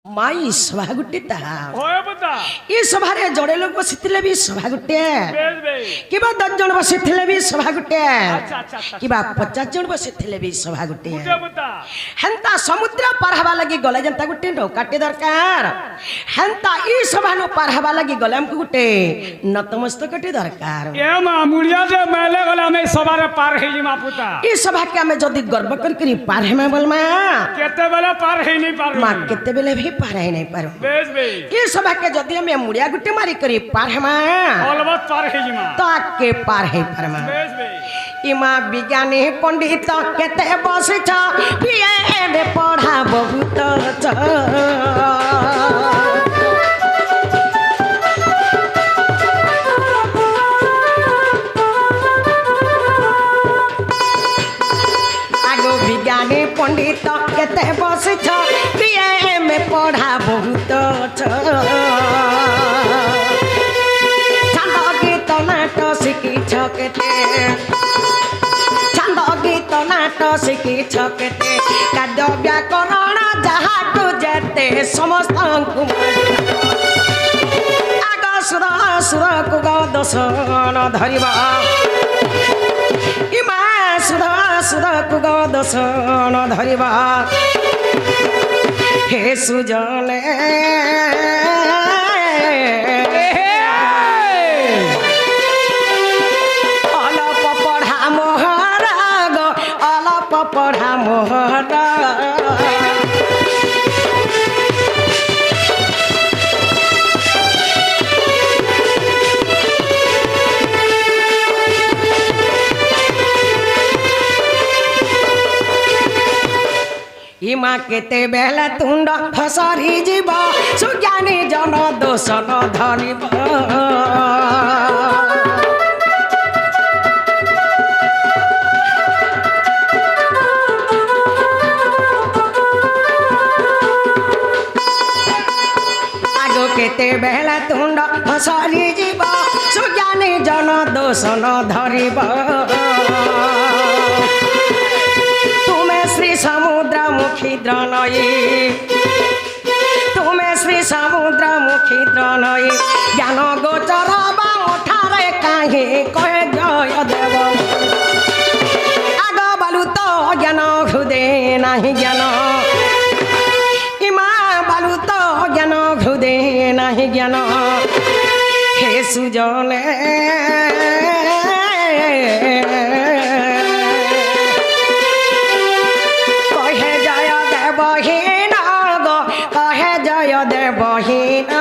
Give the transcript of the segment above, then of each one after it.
माई सभा गुटे ये सभा जोड़े लोग बसी भी सभा गुटे कि 10 जन बसी भी सभा गुटे कि 50 जन बसी भी सभा गुटे हेन्ता समुद्र पार हवा लगी गले जनता गुटे नौकाटे दरकार हेन्ता ई सभा नो पार हवा लगी गले हमको गुटे नतमस्तकटे दरकार ए मामुलिया जे मेले गला में सभा रे पार हे जी मापुता ई सभा के हमें जदी गर्व करकरी पार हे में बोल मा केते बेले पार हे नहीं पार मा केते बेले भी पार हे नहीं पारो बेस बे ई सभा के जदी हमें मुड़िया गुटे मारी करी पार हे मा अलबत पार हे जी मा ताके पार हे पार मा बेस बे इमा विज्ञानी पंडित केते बसे छ बीए पढ़ा बहुत छ आगो विज्ञानी पंडित केते बसे छ बीए में पढ़ा बहुत छ छंद गीत नाट शिखी छ केते गीत नाट शिखी छकेते खाद्य व्याकरण जहाँ तू जेते समस्त आग सुर सुर को दशन धरिबा इमा सुर सुर को दशन धरिबा हे सुजने पढ़ा मोहरा इमा केते बेला तुंड फसरी जीव सुज्ञानी जन दोषन धरिब केते बेला तुंड फसरी जीव सुज्ञानी जन दोषन धरिब तुम्हें श्री समुद्र मुखी द्रनयी तुम्हें श्री समुद्र मुखी द्रनयी ज्ञान गोचर बाठारे कहीं कहे जय देव आग बालू तो ज्ञान हृदय नहीं ज्ञान इमा बालू तो ज्ञान हृदय नहीं ज्ञान हे सुजने कहे जय देवहीन गो कहे जय देवहीन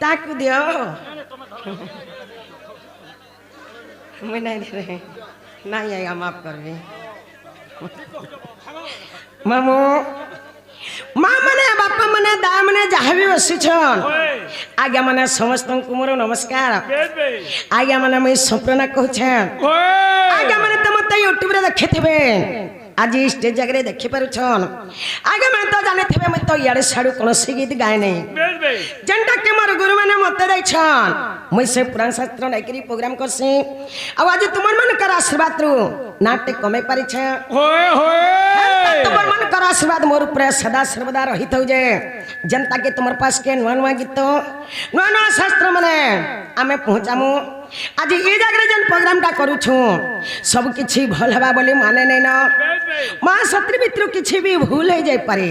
ताकू दियो मैं नहीं दे रहे नहीं आएगा माफ कर भी मामू माँ मने बापा मने दा मने जहाँ भी बसी छन आज्ञा मने समस्त मोर नमस्कार आज्ञा मने मैं सपना कहूँ आज्ञा मने तुम तो यूट्यूब रे देखि थे आज स्टेज जगह देखी पारुछन आगे मैं तो जाने थे मैं तो यार साड़ू कौन सी गीत गाए नहीं जनता के मोर गुरु मैंने मत देछन मुझ से पुराण शास्त्र नहीं करी प्रोग्राम करसी अब आज तुमन मन कर आशीर्वाद रु नाटक कमे पारि छ होए होए तुमन मन कर आशीर्वाद मोर ऊपर सदा सर्वदा रहित हो जे जनता के तुमर पास के नवा नवा गीत नवा शास्त्र माने आमे पहुंचामु आज ये जगह जन प्रोग्राम टा करू छु सब किछि भल हवा बोली माने नै न मां सत्री भितर किछि भी भूल हो जाय पारे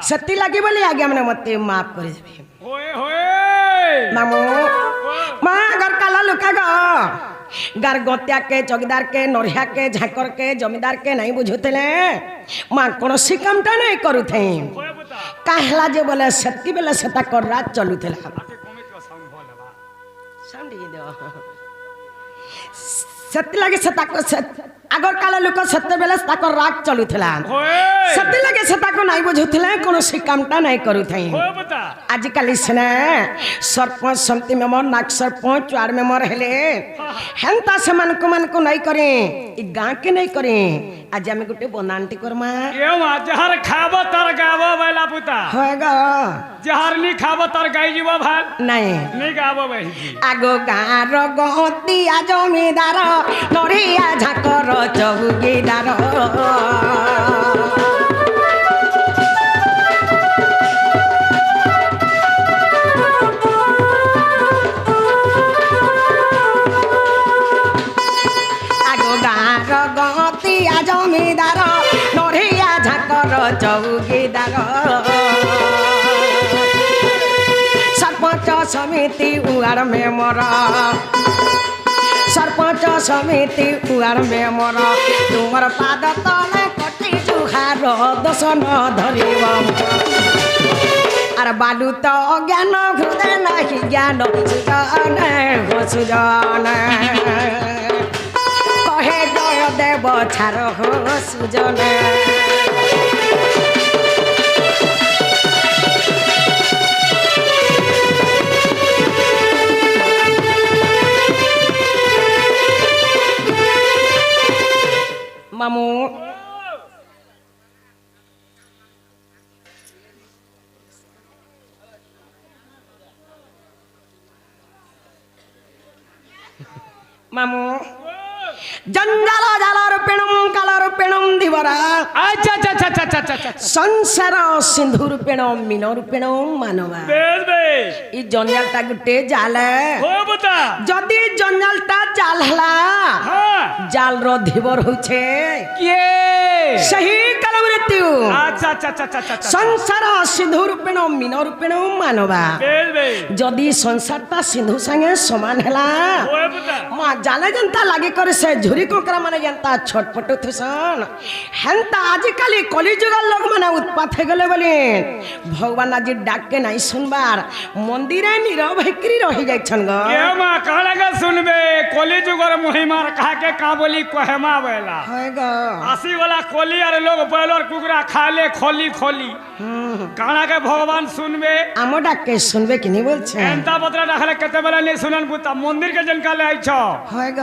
सती लागे बोली आगे हमने मते माफ कर देबे होए होए मामू मां घर काला लुका ग गार गोत्या के चौकीदार के नरिया के झाकर के जमींदार के नहीं बुझुतले मां कोन सी कामटा नहीं करूथे काहला जे बोले सती बेला सता कर रात चलुथला सत्य लगे आगर काला लोक सत्य बेले राग चलुला सत्य लगे नहीं बुझुला कौन सी कामटा नहीं करूथे आजिकाली सिना सरपंच समिति मेम्बर नाक सरपंच वार्ड मेम्बर हेले हेंता से मन को नहीं करे ई गां के नहीं करे आज हम गुटे बनांटी करमा क्यों जहर खाबो तर गाबो बेला पुता होएगा जहर नहीं खाबो तर गाई जीवो भात नहीं गाबो बही आगो गार गतिया जमीदार नरिया झाकर चौकीदार गतिया जमीदार नरिया झाकर चौकीदार सरपंच समिति उगार मेम्बर सरपंच समिति उगार मेम्बर तुमर पाद तले कटी जुहार दोष न धरिब आर बालू तो ज्ञान हृदय नहीं ज्ञान सुजन हो सुजन कहे जय देव छार हो सुजन मामू मामू जंजाल जालरूपिणम कालरूपिणम दिवरा अच्छा अच्छा अच्छा अच्छा अच्छा अच्छा संसार सिंधु रूपिणम मीन रूपिणम मानवा बेस बेस ई जंजालटा गुटे जाल हो बता जदि जंजालटा जाल हला हां जाल रो धीवर होछे के सही काल मृत्यु अच्छा अच्छा अच्छा अच्छा संसार सिंधु रूपिणम मीन रूपिणम मानवा बेस बेस जदि संसारटा सिंधु संगे समान हला हो बता मा जाले जनता लागे करे से झुरी कोकरा माने जनता छटपट थसन हेंता आजिकाली कलिजुगल लोग माने उत्पात हे गले बोली भगवान आज डाक के नहीं सुनबार मंदिरे नीरव हेकरी रहि जाइछन ग के मा कहला के सुनबे कलिजुगर महिमार कहा के का बोली कहमा बेला होय ग आसी वाला कोली और लोग बैलर कुकरा खाले खोली खोली कहला के भगवान सुनबे आमो डाक के सुनबे कि नहीं बोलछे एंता बतरा रखले कते बेला नहीं सुनन बुता मंदिर के जनका ले आइछ होय ग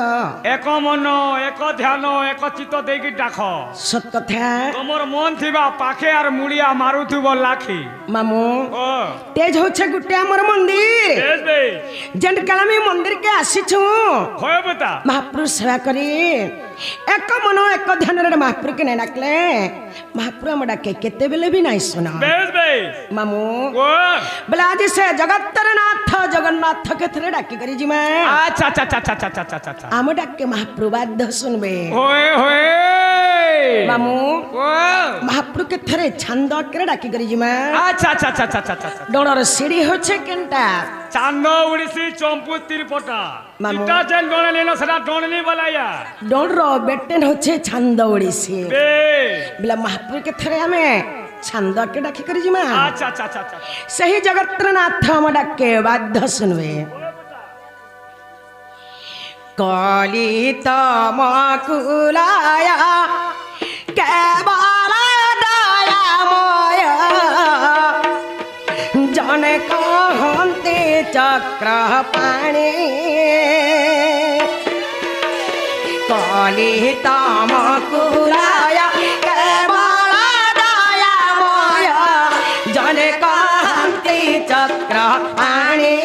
एक मन एक ध्यान एक चित्त देकी डाक सत कथा तमर मन थिबा पाखे और मुड़िया मारू थिबो लाखी मामू ओ तेज होछे गुटे हमर मंदिर बेस बे जन कालमी मंदिर के आसीछु होय बता महाप्रभु सेवा करी एक मन एक ध्यान रे महाप्रभु के नहीं डाकले महाप्रभु हम डाके केते बेले भी नहीं सुना बेस बेस मामू ओ बोला आज से जगत्तरनाथ जगन्नाथ के थरे डाकी करी जी मैं अच्छा अच्छा अच्छा अच्छा अच्छा अच्छा अच्छा आम डाके महाप्रभु बाध्य सुनबे होए होए मामू ओ महाप्रभु के थरे छंद के डाकी करी जी मैं अच्छा अच्छा अच्छा अच्छा अच्छा अच्छा डोनर सीढ़ी होछे केनटा चांद उड़ीसी चंपू तिरपटा मामू। इटा जेन डोने लेनो सदा डोनली बलाया डोनर बेटेन होछे छंद ओडिसी बे बोला महाप्रभु के थरे हमें छंद के डाकी करी जी मैं अच्छा अच्छा अच्छा अच्छा सही जगत्तरनाथ हम डाके बाध्य सुनबे कली तम कुलाया केवल दयामय जन कहते चक्र पाणी कली तम कुलाया केवल दयामय जन कहते चक्र पाणी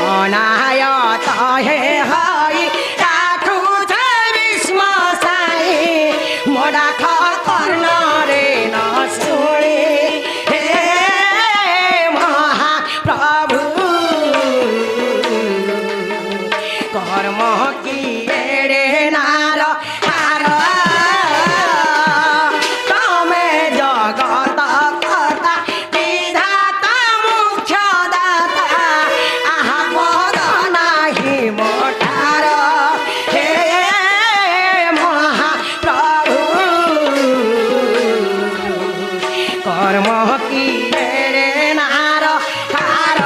अनायत हे हई राखु छै विस्म साई मोडा खर्न रे न सुनी हे महाप्रभु कर्म किए रे नार हार तमे जगत कर्ता विधाता मुख्य दाता आहा पद नाही मोटार हे महाप्रभु कर्म किए रे नार हार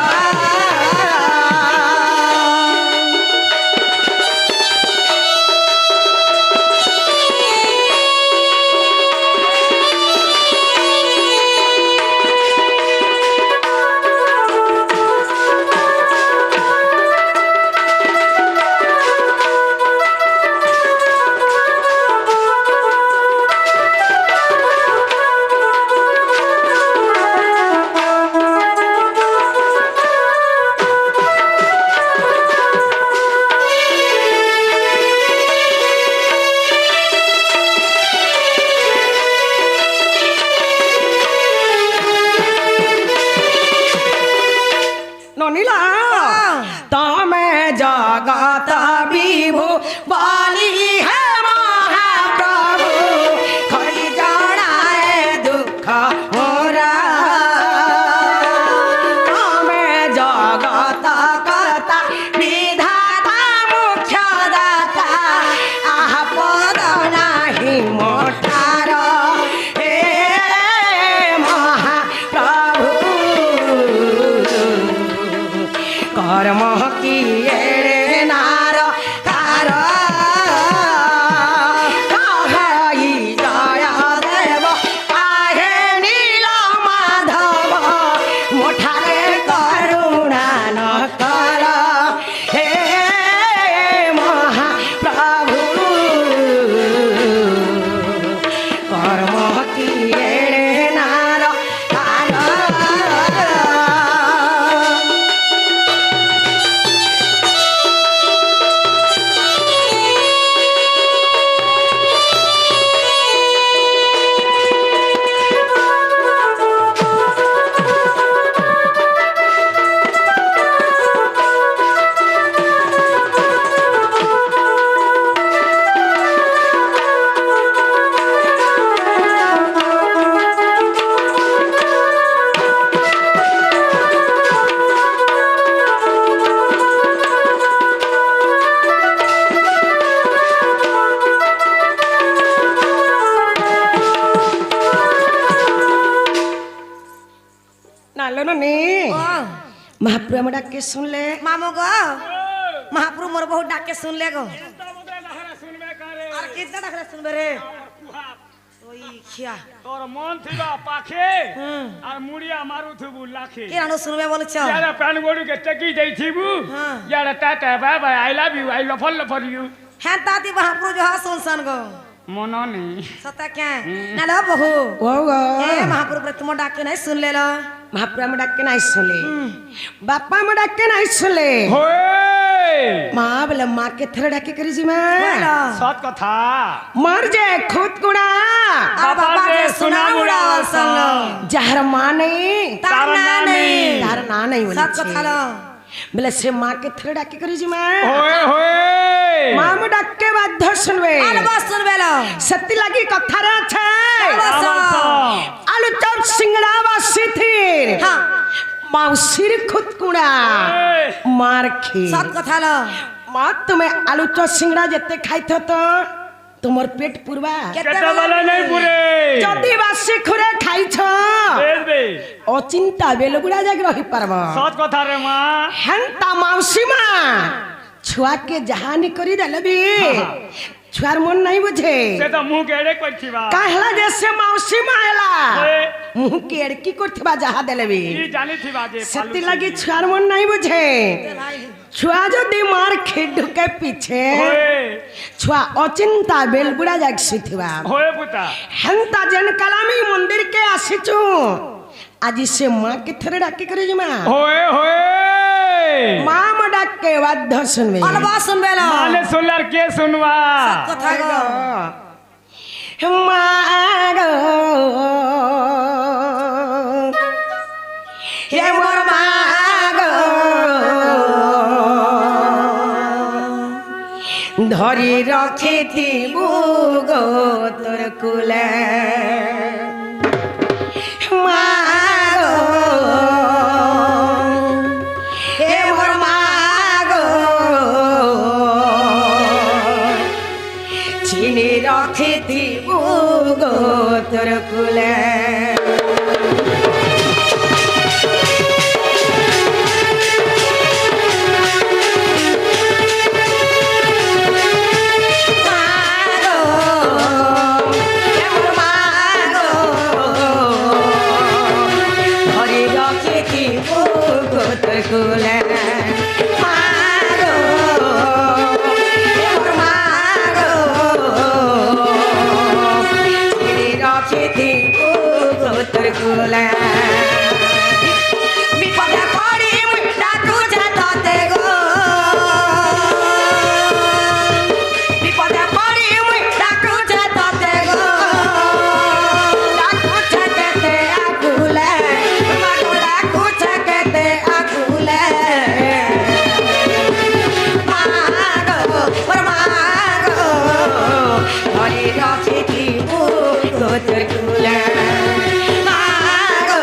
জানলো না নে ও মহাপ্রভু আমার ডাকে শুনলে মামু গো মহাপ্রভু মোর বহু ডাকে শুনলে গো শুনবে কারে আর কিतना ডাকলে শুনবে রে ওই খিয়া তোর মন থিবা পাখে হুম আর মুড়িয়া মারু থুবু লাখে কি রানো শুনবে বলছ यार पैन गोडू के टकी देई थीबू हाँ। यार tata bye bye I love you I love for you হ্যাঁ দাদি মহাপ্রভু जो सुन सन गो मनो नहीं सता क्या ना लो बहु ও গো ए महाप्रभु तुम डाके नहीं सुन ले लो মহাপ্রভু আমার ডাকে নাই শুনলে বাপ্পা আমার ডাকে নাই শুনলে होए মা বলে মাকে থরে ডাকে করেছি মা बोलो सत कथा মর যে খুদ গুড়া আর বাবা যে सुना उड़ा सन लो যাহার মা নেই तार ना नहीं তার না নাই सत কথা लो বলে সে মাকে থরে ডাকে করেছি মা होए होए মা আমার ডাকে বাধ্য শুনবে আর বাস শুনবে লো সত্যি লাগি কথারে আছে বাস আলু চপ সিংড়া বাসি থির হ্যাঁ মাউসির খুদ কুড়া মার খে सत কথা लो মা তুমি আলু চপ সিংড়া যেতে খাইত তো তোমার পেট পুরবা केते वाला नहीं पूरे যদি বাসি খুরে খাইছ बेल बे অচিন্তা বেলগুড়া জাগ রহি পারব सत कथा रे मां হেন্তা মাউসি মা ছুয়াকে জাহানি করি দেলে বি ছুয়ার মন নাই বুঝে से तो मुंह केड़े कोइ थीबा কাহলা যে সে মাউসি মা এলা होए মুহ কেড় কি করতেবা যাহা দেলে বি ई जानी थीबा जे সত্যি লাগি ছুয়ার মন নাই বুঝে ছুয়া যদি মার খে ঢুকে পিছে होए ছুয়া অচিন্তা বেলগুড়া জাগ শিথিবা होए पुता হেন্তা যেন কালামি মন্দির কে আসিছু আজি সে মা কে থরে ডাকে করে মা होए होए মা মা ডাকে বাধ্য শুনবে আর বাস শুনবে লো माने सुनलार के सुनवा सत কথা গো মা গো হে মোর মা গো ধরি রখে দিবু গো তোর কুলে মা গো হে মোর মা গো চিনি রখে দিবু গো তোর কুলে বিপদে পড়ি ডাকু যেতে গো বিপদে পড়ি ডাকু যেতে গো ডাকু যেতে আকুলে মাগো ডাকু যেতে আকুলে মাগো ওর মাগো ধরি রাখি দিবু তোর কুলে মাগো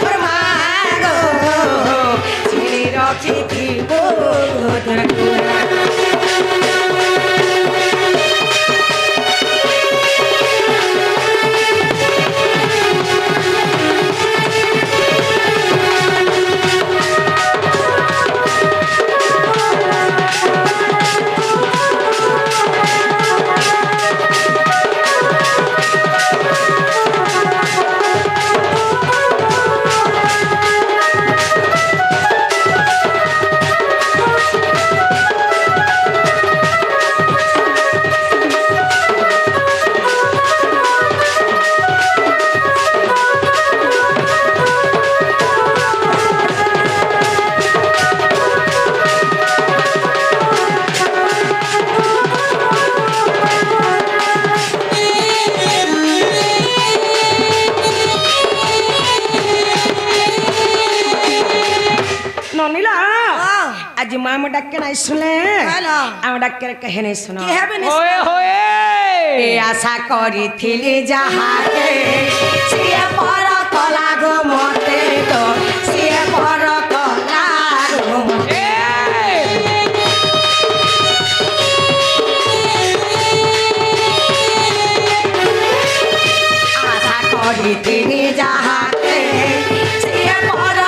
ওর মাগো চিনি রাখি দিবু তোর কুলে ননিলা আজি মা আমার ডাকে নাই শুনে হ্যালো আমার ডাকে কহে নাই শুনো কি হবে होए होए এ আশা করিଥିଲି যাহাকে সিয়ে পর কলা গো মতে তো সিয়ে পর কলা গো মতে আশা করিଥିଲି যাহাকে সিয়ে পর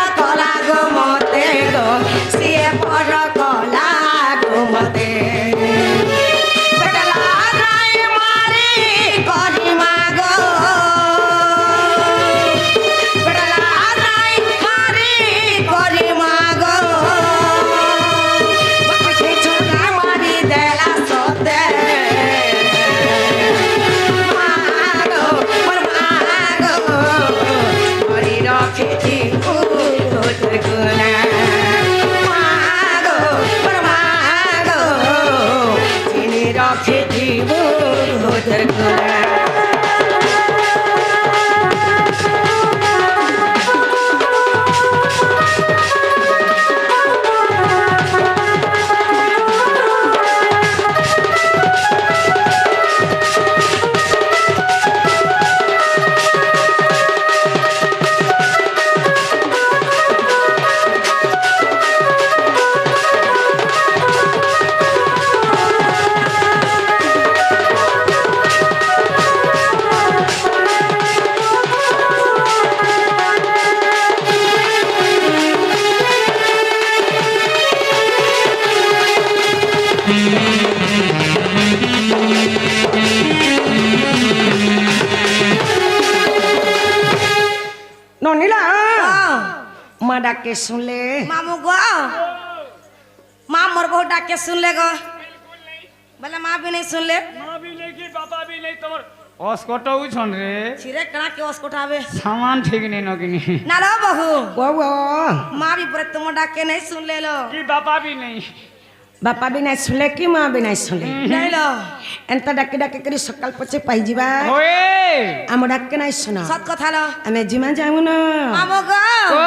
ননিলা हाँ, মা ডাকে শুনলে मामू गो माँ मोर बहुत डाक के सुन ले गो बोले माँ भी नहीं सुन ले মা বি নেই কি বাবা বি নেই তোমার অস্কট উছন রে छिरे कड़ा के उसको उठावे সামান ঠিক নেই নকিনি ना लो बहू ও ও माँ भी पूरे तुम डाक के नहीं सुन ले लो কি বাবা বি নেই বাপা বি নাই শুনলে কি মা বি নাই শুনলে नहीं लो এন্তা ডাকি ডাকি করে সকাল পছে পাই ଯିବା ওয়ে ଆମ ডাকে নাই শুন सत कथा लो ଆମେ ଯିମା ଯାଉ ନା मामू गो ও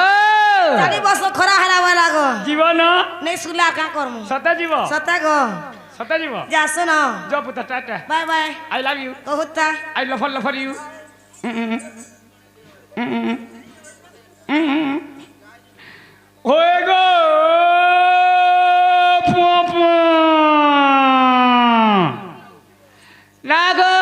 चाली बस खरा हला वाला गो জীবন नहीं सुन ले क्या करमु সতা জীব सता गो সতা জীব जा सुनो জব পুতা tata bye bye I love you कहूता আই লফর ইউ হয়ে গো পপা লাগো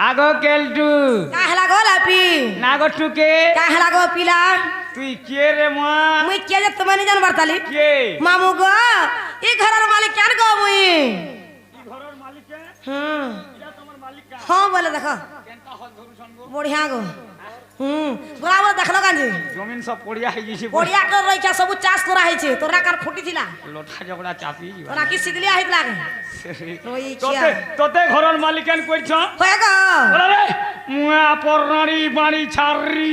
আগো কেলটু का हला गो लापी নাগো টুকে का हला गो पिला তুই কে রে মা मुई के जे तुम नहीं जान बरताली কে मामू गो ई घरर मालिक क्या गो मुई ঘরের মালিক কে हम्म এটা তোমার মালিক কা हाँ बोले देखो কেনটা হল ধরুছন গো बढ़िया गो बराबर देखलो कांजी জমিন সব পড়িয়া হই গিয়েছে बढ़िया कर रही क्या सब चाष करा है छे तोरा कान फुटी थिला লোঠা ঝগড়া চাপি तोरा की सिदलिया हित लागे রই তোতে তোতে ঘরের মালিকান কইছ होए गो ওরে মুয়া পরনাড়ি বাড়ি ছাড়রি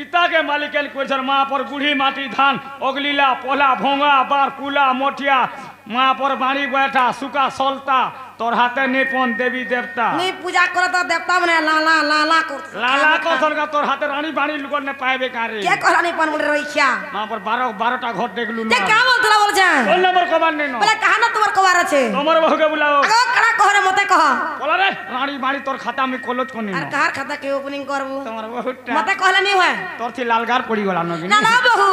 ইতাকে মালিকান কইছ মা পর বুড়ি মাটি ধান অগলিলা পোলা ভোঙা বার কুলা মঠিয়া মা পর বাড়ি बैठा সুকা সলতা তোর হাতে নিপন দেবী দেবতা नी पूजा करत देवता मने लाला लाला कर লালা কসরগা তোর হাতে রানী বাড়ি লুকন ने পাইবে কারে के कहला नी पन बोले रही क्या মা পর 12টা ঘর দেখলু के না क्या बोलतला बोल जा কোন নম্বর কবার নেন बोले कहा ना तुम्हार कवार আছে তোমার বহুকে বুলাও আগো कड़ा कहरे मते कह বলা রে রানী বাড়ি তোর খাতা আমি কলজ কোনি আর কার खाता के ओपनिंग करबू তোমার বহুটা मते कहला नी होए তোর থি লালগার পড়ি গলা নগিনি ना ना बहू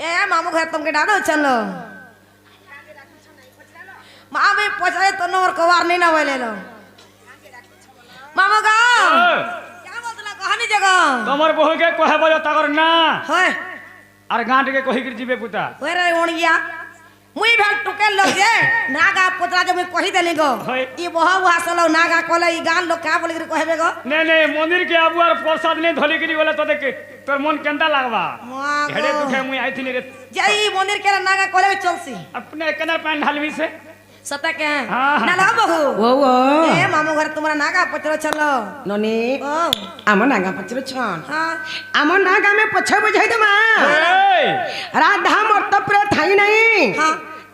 ए मामू घर तुमके डालो चलो माँ भी पछाए तो नंबर कवार नहीं ना बोले लो मामू गा क्या बोलतला कहानी जगह তোমার বহুকে কহে বলো তাগর না होए আর গাঁটকে কহি গির জিবে পুতা होए रे ओणिया मुई भेल टुके लोग जे नागा पोतरा जे मुई कहि देली गो होय। ई बहा बहा सलो नागा कोले ई गान लोग का बोली कहबे गो নে নে মন্দির কে আবু আর প্রসাদ নে ধলি গিরি বলে তোতে কে তোর মন কেনটা লাগবা माँ হেড়ে गो দুখে মুই আইছিনি রে जे ई मंदिर के नागा कोले में चलसी अपने कनर पैन ढालवी से सता के हाँ। ना ला बहू ও ও ए मामू घर तुम्हारा नागा पचरो चलो ননি ओ ଆମ ନାଗା ପଛରେ ଛନ୍ हां ଆମ ନାଗା ଆମେ ପଛ ବୁଝାଇ ଦେମା এই ରାଧା ମର୍ତ୍ତପୁର ଥାଇ ନାହିଁ हां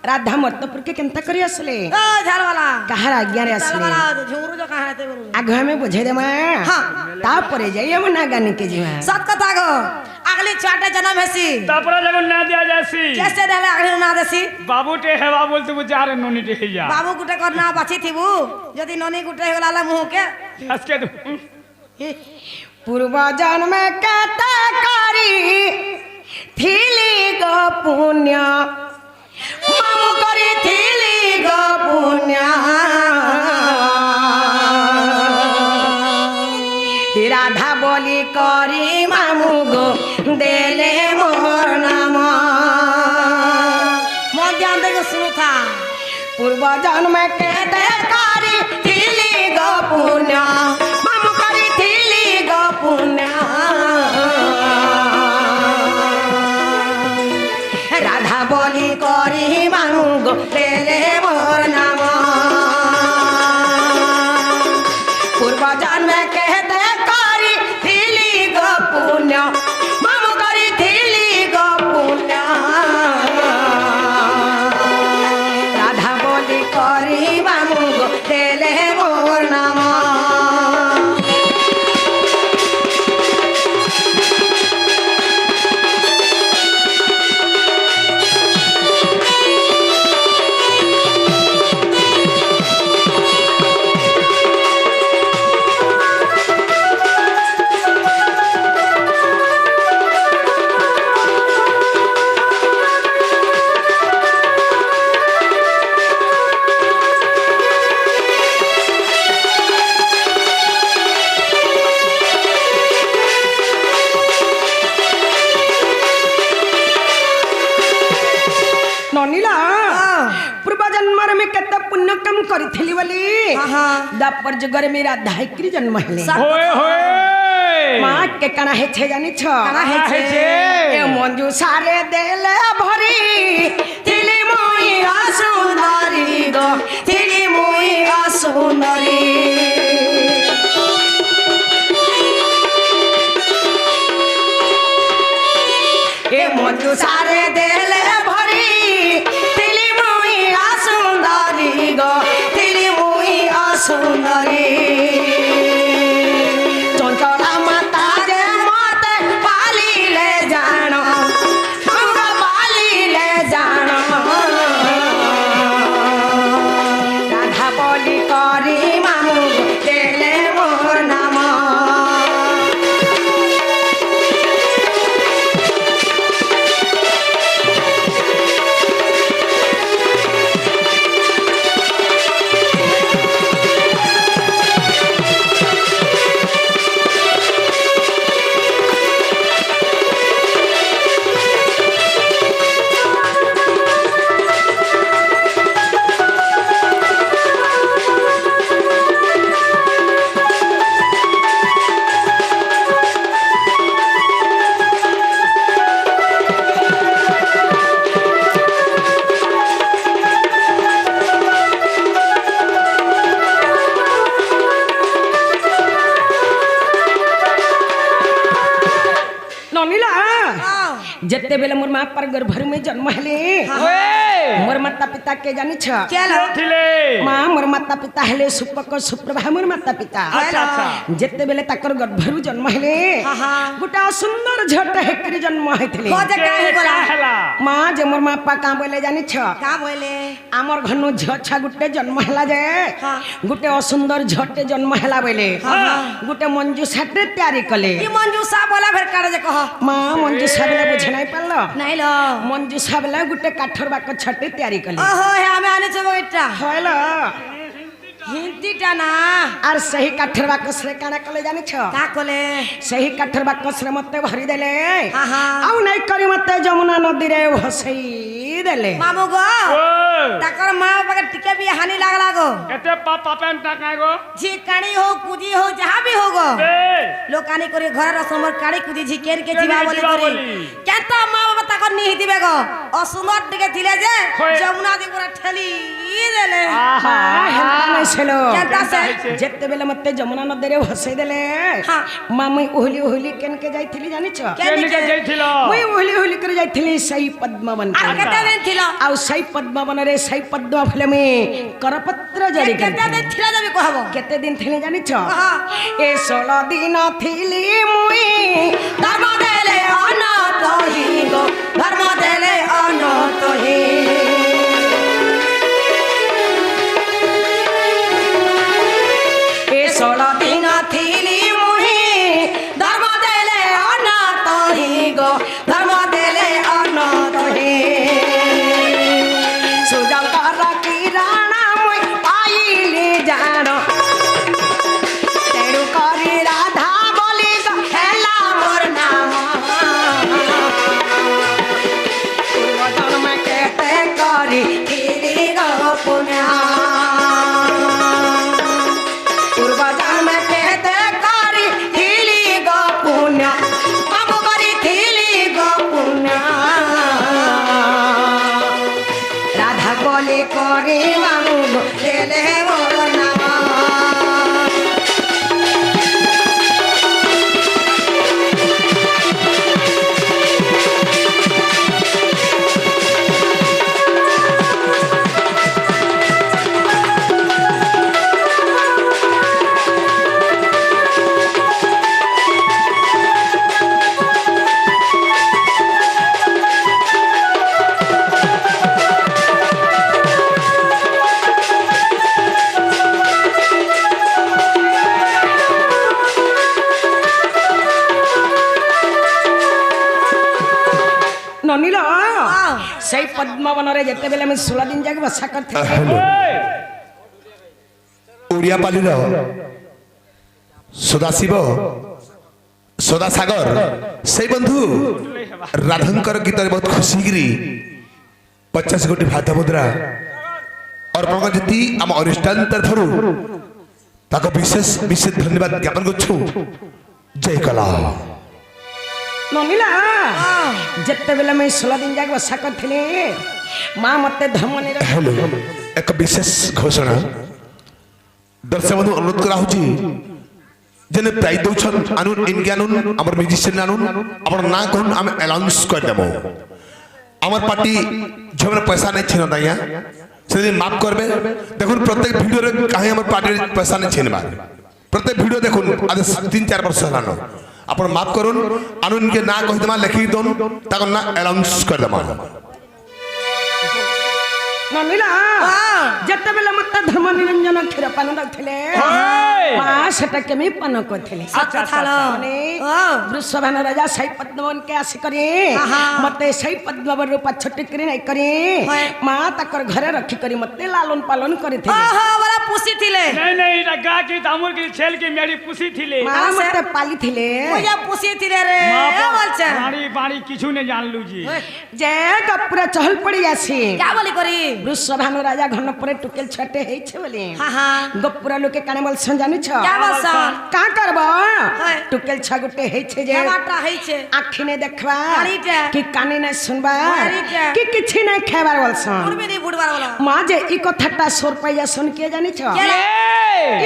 ରାଧା ମର୍ତ୍ତପୁରକେ କେନ୍ତା କରି ଆସିଲେ ओ झाल वाला କାହାର ଆଜ୍ଞାରେ झाल ଆସିଲେ वाला झुमरू जो कहां रहते बोलू ଆଗ ଆମେ ବୁଝାଇ ଦେମା हाँ। ତାପରେ ଯାଇ ଆମ ନାଗା ନିକେ ଯିମା सत कथा गो अगली चाटे जन्म हेसी তারপরে যখন না দিয়া যাসি कैसे रहले अगली ना देसी বাবুটে হেবা বলতে বুঝা রে ননিটে হেয়া बाबू गुटे कर ना बाची थिबू यदि ननी गुटे गला मुंह के আজকে ପୂର୍ବ ଜନ୍ମ କେତେ କରି ଥିଲି ଗো ପୁଣ୍ୟ ମାମୁ କରିଥିଲି ଗো ପୁଣ୍ୟ ରାଧା ବୋଲି କରି ମାମୁ ଗো ଦେଲେ ମୋର ନାମ मन ध्यान दे के सुनु था ପୂର୍ବ ଜନ୍ମ କେତେ କରିଥିଲି ଗো ପୁଣ୍ୟ ମାମୁ କରିଥିଲି ଗো ପୁଣ୍ୟ ରାଧା ବୋଲି କରି ମାମୁ ଗো ଦେଲେ ମୋର ନାମ ପୂର୍ବ ଜନ୍ମ କେତେ କରିଥିଲି ଗো ପୁଣ୍ୟ ମାମୁ କରିଥିଲି ଗো ପୁଣ୍ୟ রাধা বলি করি মামু গো দেলে মোর নাম କରିଥିଲି ବୋଲି ଦ୍ୱାପର ଯୁଗରେ ମେ ରାଧାଇକିରି ଜନ୍ମ ହେଲେ होए होए ମା କେ କାଣା ହେଇଛେ ଜାଣିଛ ହେଇଛେ? ଏ ମଞ୍ଜୁ ସାରେ ଦେଲେ ଭରି ଥିଲି ମୁଇ ଅସୁନ୍ଦରୀ ଗো ଥିଲି ମୁଇ ଅସୁନ୍ଦରୀ ए मधु सारे देले भरी तिली मुई असुंदरी गो तिली मुई असुंदरी चंचला माता जे मते पाली ले जानो हमरा पाली ले जानो राधा बोली करी मामू देले मोर नाम ननीला जत्ते बेले मोर मां पर गर्भ में जन्म हेले मोर माता पिता के जानी छ चलो थिले मां मोर माता पिता हेले सुपक सुप्रभा मोर माता पिता अच्छा अच्छा जत्ते बेले ताकर गर्भरु जन्म हेले गोटा सुंदर झट हेकरी जन्म हेथिले खोजे काहे बोला हला मां जे मोर मां पा का बोले जानी छ का बोले आमर घनु झछा गुटे जन्म हेला जे गुटे असुंदर झटे जन्म हेला बोले गुटे मंजू साटे तैयारी कले की मंजू सा बोला फिर काढे जे कह मां मंजू साबला बुझ নাই পারলো नहीं लो मंजू साबला गुटे काठर बाक छटे तैयारी कले ओहो हे हमें आने छबो इटा হলো हिंदी टाना আর সেই কাঠের বাকসরে কানা কলে জানিছ का कोले সেই কাঠের বাকসরে মতে ভরি দেলে आहा আউ নাই করি মতে যমুনা নদীরে ভসেই দেলে मामू गो ओए ताकर मां बाबा के टिके भी हानि लागला गो केते पापा पेन टाकाय गो जी काणी हो कुजी हो जहां भी हो गो ए लोकानी करे घर समर काणी कुजी झिकेर के जीवा बोली जीवा करे बोली। केता मां बाबा ताकर निहि दिबे गो असुंदर टिके थिले जे होय। যমুনা দি পুরা ঠেলি দেলে आहा হেলতা নাই ছিল কেনতা সে যেতে বেলে মতে যমুনা নদীরে ভসেই দেলে হ্যাঁ। মামই ওহলি ওহলি কেনকে যাইছিলি জানিছ केनिके जाइथिलो মুই ওহলি ওহলি করে যাইছিলি সেই পদ্মবন আর কেতে দিন ছিল ଆଉ ସେଇ ପଦ୍ମବନରେ ସେଇ ପଦ୍ମ ଫୁଲମି କରପତ୍ର ଜରି কেতে দিন ছিল যাবি কহব କେତେ ଦିନ ଥିଲି ଜାଣିଛ କହ ଏ 16 ଦିନ ଥିଲି ମୁଇ ধর্ম দেলে অনাথ হি গো ধর্ম দেলে অনাথ হি ଏ 16 ଦିନ ଥିଲି ମୁଇ ধর্ম দেলে অনাথ হি গো ধর্ম দেলে অনাଥ হে ସୁଜଙ୍କର କିରଣ ମୁଇ ପାଇଲି ଜାଣ ତେଣୁ କରି ରାଧା ବୋଲି ହେଲା ମୋର ନାମ ପୂର୍ବ ଜନ୍ମ କେତେ କରିଥିଲି ଗো ପୁଣ୍ୟ ପୂର୍ବ ଜନ୍ମ କେତେ କରିଥିଲି ଗো ପୁଣ୍ୟ ବାବୁ କରିଥିଲି ଗো ପୁଣ୍ୟ রাধা বলে করে বাবু দেলে মোর নাম ନନିଲ ସେଇ ପଦ୍ମବନରେ ଯେତେବେଳେ ଆମେ 16 ଦିନ ଯାକ ବସା କରିଥିଲେ हेलो ओडिया पालीर सदाशिव सदासागर से बंधु राधंकर गीत बहुत खुशी गिरी 50 गोटी भात मुद्रा अर्पण करती आम अनुष्ठान तरफ ताको विशेष विशेष धन्यवाद ज्ञापन करछु जय कला ननिला जत्ते बेला मैं 16 दिन जाक बसा करथिले मां मते धर्म निर हेलो एक विशेष घोषणा दर्शक बंधु अनुरोध करा होची जेने प्राइज दउछन आनुन इनके आनुन हमर म्यूजिशियन आनुन हमर ना कहन हम अनाउंस कर देबो हमर पार्टी जमन पैसा नहीं छिन दया से माफ करबे देखुन प्रत्येक वीडियो रे काहे हमर पार्टी पैसा नहीं छिनबा प्रत्येक वीडियो देखुन आज 3-4 वर्ष हलानो अपन माफ करुन आनुन के ना कहि दमा लिखि दोन ताको ना अनाउंस कर दमा ननिला जत्ते बेला मते धर्म निरंजन क्षीर पान दउथिले मां सेटा केमी पान करथिले अच्छा थालो वृषभान राजा सही पद्मवन के आसी करी मते सही पद्मवन रूपा छोटी करी नहीं करी मां तकर घरे रखी करी मते लालन पालन करथिले ओहो बड़ा पुसी थिले नहीं एटा गा की तामुर की छेल की मेरी पुसी थिले मां मते पाली थिले ओया पुसी थिले रे बोलछे बाड़ी बाड़ी किछु ने जान लू जी जे कपूरा चहल पड़ी आसी क्या बोली करी वृषभान राजा घन परे टुकेल छटे हे छे बोली हां गपुरा लोके काने बोल जानि छ क्या बोलसन का करबो टुकेल छगुटे हे छे जे बाटा हे छे आखी ने देखबा बारीटा कि काने ने सुनबा बारीटा कि किछि नै खेबार बोलसन उनबे नहीं बुडवार वाला मां जे ई कथाटा सोरपैया सुन के जानि छ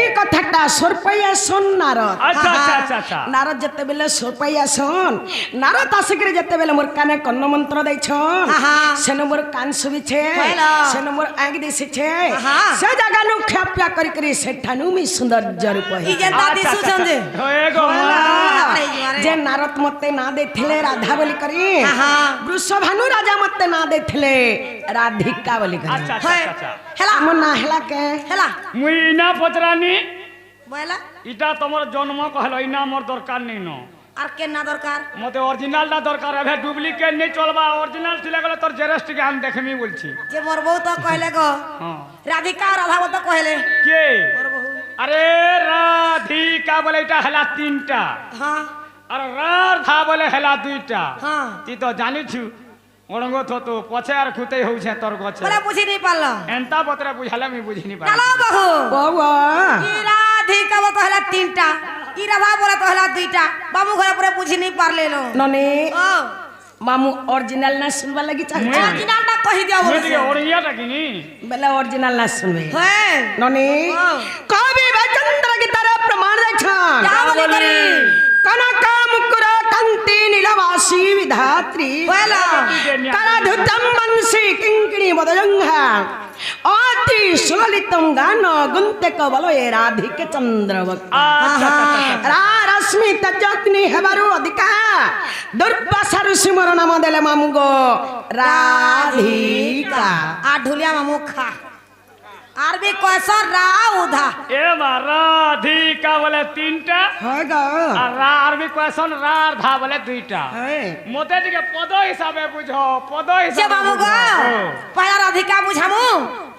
ई कथाटा सोरपैया सुन नारद अच्छा अच्छा नारद जते बेले सोरपैया सुन नारद आसिकरे जते बेले मोर काने कन्न मंत्र दै छ सेनो मोर कान सुबि छे सेनो मोर आंग दिसि छे से जगह नु खाप्या करी करी सेठानु मी सुंदर जरूप ई जनता दिसु छन एगो जे नारद मते ना देथिले राधा बोली करी वृषभानु राजा मते ना देथिले राधिका बोली करी अच्छा हेला मन ना हेला के हेला मुई ना पचरानी बोला इटा तमर जन्म कहलो इना मोर दरकार नहीं न আর কে না দরকার মতে অরিজিনাল না দরকার এবে ডুপ্লিকেট নেই চলবা অরিজিনাল ছিলে গেলে তোর জেরেস্ট কে আমি দেখমি বলছি যে মোর বউ তো কইলে গো হ্যাঁ রাধিকা রাধা তো কইলে কে মোর বউ আরে রাধিকা বলে এটা হেলা তিনটা হ্যাঁ আর রাধা বলে হেলা দুইটা হ্যাঁ তুই তো জানিছু অড়ঙ্গ তো পছে আর খুতেই হউছে তোর গছে বলে বুঝি নি পারলো এন্তা পত্রে বুঝালে আমি বুঝিনি পারি নালো বহু বাবা কি রাধিকা তো হেলা তিনটা কি রাধা বলে তো হেলা দুইটা বাবু ঘরে পুরো বুঝি নি পারলে লো ননে ও मामू ओरिजिनल ना सुनबा लगी चाहे অরিজিনালটা কই দিও মুই বলে দিকে ওড়িয়াটা কিনি बेला ओरिजिनल ना सुनबे হ্যাঁ नने कवि वैचंद्र की तरह प्रमाण दे छन क्या बोली करी कनका मुकुरा कंती नीलवासी विधात्री बोला करधुतम मनसी किंकिणी बदजंघा अति सुललितम गान गुंते कवलो ए राधिके चंद्रवक रा रश्मि तजग्नि हेबारु अधिका दुर्वासा ऋषि मोर नाम देले मामू गो राधिका आ ढुलिया में मुखा आरबी कैसा राउधा ए बा राधिका बोले तीनटा होगा আর আরবি কোয়েশন রাধা বলে দুইটা है মতে দিকে পদ হিসাবে বুঝো পদ যে হিসাবে বাবু গো পয়লা রাধিকা বুঝামু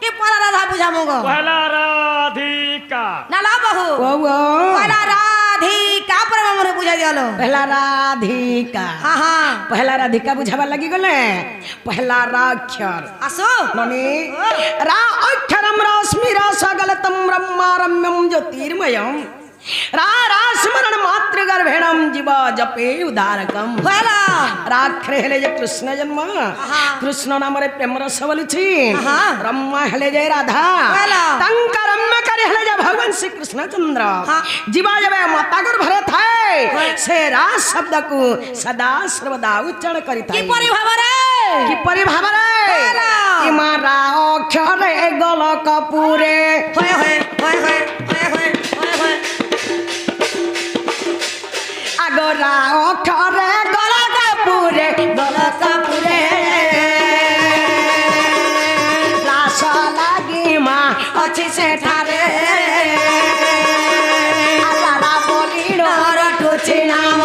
কি পয়লা রাধা বুঝামু গো পহলা রাধিকা না লা বহু वो পয়লা রাধিকা पर हमरे बुझा दियालो पहला राधिका हां हां पहला राधिका बुझावा लगी गले पहला राक्षर आसो ननी रा अक्षरम रश्मि रसगलतम ब्रह्मा रम्यम ज्योतिर्मयम रा स्मरण मात्र गर्भेणम जीव जपे उदारकम पहला राक्षर हेले जे कृष्ण जन्म कृष्ण नाम रे प्रेम रस बोलुछि ब्रह्मा हेले जे राधा तंका रम्य करे हेले जे भगवान श्री कृष्ण चंद्र जीवा जबे माता गर्भरे थाए से रा शब्द को सदा सर्वदा उच्चारण करी थाए की परिभाव रे की परिभाव रे ई मारा अक्षर गल कपूरे होय होय होय होय होय होय होय आगोरा अक्षर गल कपूरे रास लागी माँ अच्छी से ठारे आला बोली रटुची नाम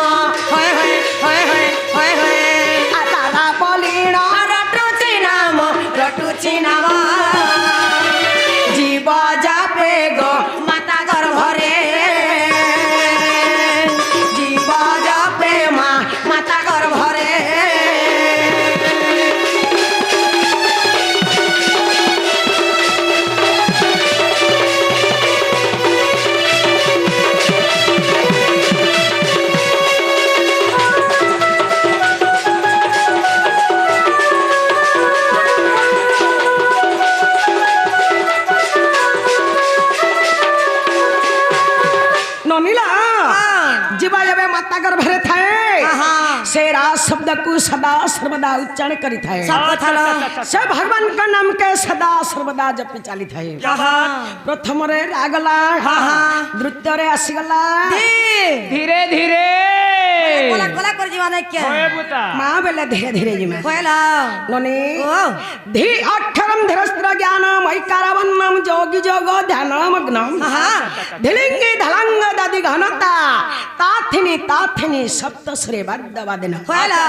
होय होय होय होय होय होय आला बोली रटुची नाम जीव जापे गो माता गर्भरे जीव जापे माँ ଏବେ ମାତା ଗର୍ଭରେ ଥାଏ ଆହା। ସେ ରା ଶବ୍ଦକୁ ସଦା ସର୍ବଦା ଉଚ୍ଚାରଣ କରିଥାଏ ସତ କଥା ଲୋ। ସେ ଭଗବାନଙ୍କ ନାମକେ ସଦା ସର୍ବଦା ଜପି ଚାଲିଥାଏ ପ୍ରଥମରେ ରାଗଲା ଦ୍ୱିତୀୟରେ ଆସିଗଲା ଧୀରେ ଧୀରେ কোলা কোলা করে জীবন দেখে হয়ে বুতা মা বেলে ধীরে ধীরে জিমা কইলা ননি ও ধি অক্ষরম ধীরস্ত্র জ্ঞানম ঐকারবন্নম যোগী যোগ ধ্যানমগ্নম ধিলিঙ্গি ধলঙ্গ দাদি ঘনতা তাথিনি সপ্তস্বরে বাদ্যবাদিন কইলা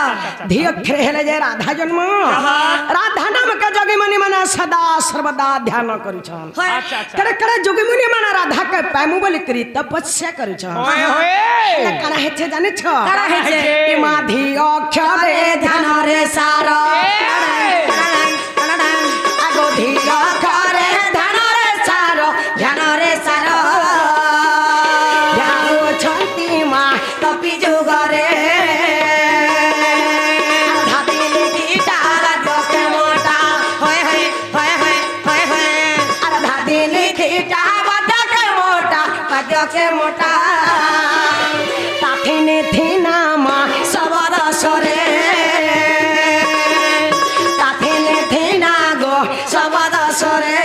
ধি অক্ষরে হেলে যে রাধা জন্ম রাধা নামকে যোগীমণি মানে সদা সর্বদা ধ্যান করুছন আচ্ছা আচ্ছা কেড়ে কেড়ে যোগীমণি মানে রাধা কে পাইমু বলি করি তপস্যা করুছন হয়ে হয়ে কারা হেছে জানিছ কারা হেছে? ইমাধি অক্ষরে ধ্যান রে সার আগো ধি অক্ষরে ধ্যান রে সার ধ্যান রে সার যাওছন্তি মা কপি যুগরে ধাতি লিখিটা রাজকে মোটা হয় হয় হয় হয় হয় হয় আর ধাতি লিখিটা বাজকে মোটা বাজকে মোটা তাথিনে থিনা মা সবদ সরে তাথিনে থিনা গো সবদ সরে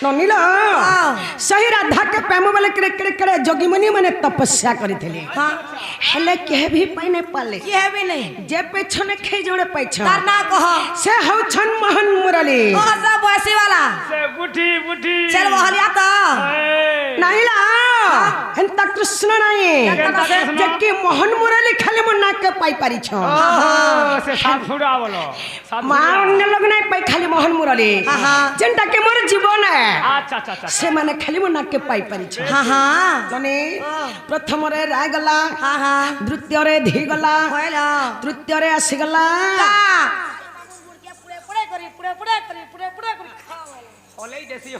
ननिल सही राधा के प्रेम वाले करे करे करे जोगी मुनि माने तपस्या करिथिले हेले केहे भी पाइने पाले কি হবে নাই जे पेछने खे जोड़े पैछ তার না কহ से हौ छन मोहन मुरली ও সব বয়সী वाला সে বুঠি বুঠি চল বহলিয়া তো नाइला हंता कृष्ण नाही केनता कृष्ण? जे कि मोहन मुरली खाली मन नाक के पाई पारी छ সে সাধুরা বলো मा अन्य लोग नहीं पाई खाली मोहन मुरली आहा। जेंटा के मोर जीवन है আচ্ছা আচ্ছা আচ্ছা से माने खाली मन नाक के पाई पारी छ হ্যাঁ হ্যাঁ ननी प्रथम रे राय गला হ্যাঁ হ্যাঁ द्वितीय रे धी गला কইলা तृतीय रे आसी गला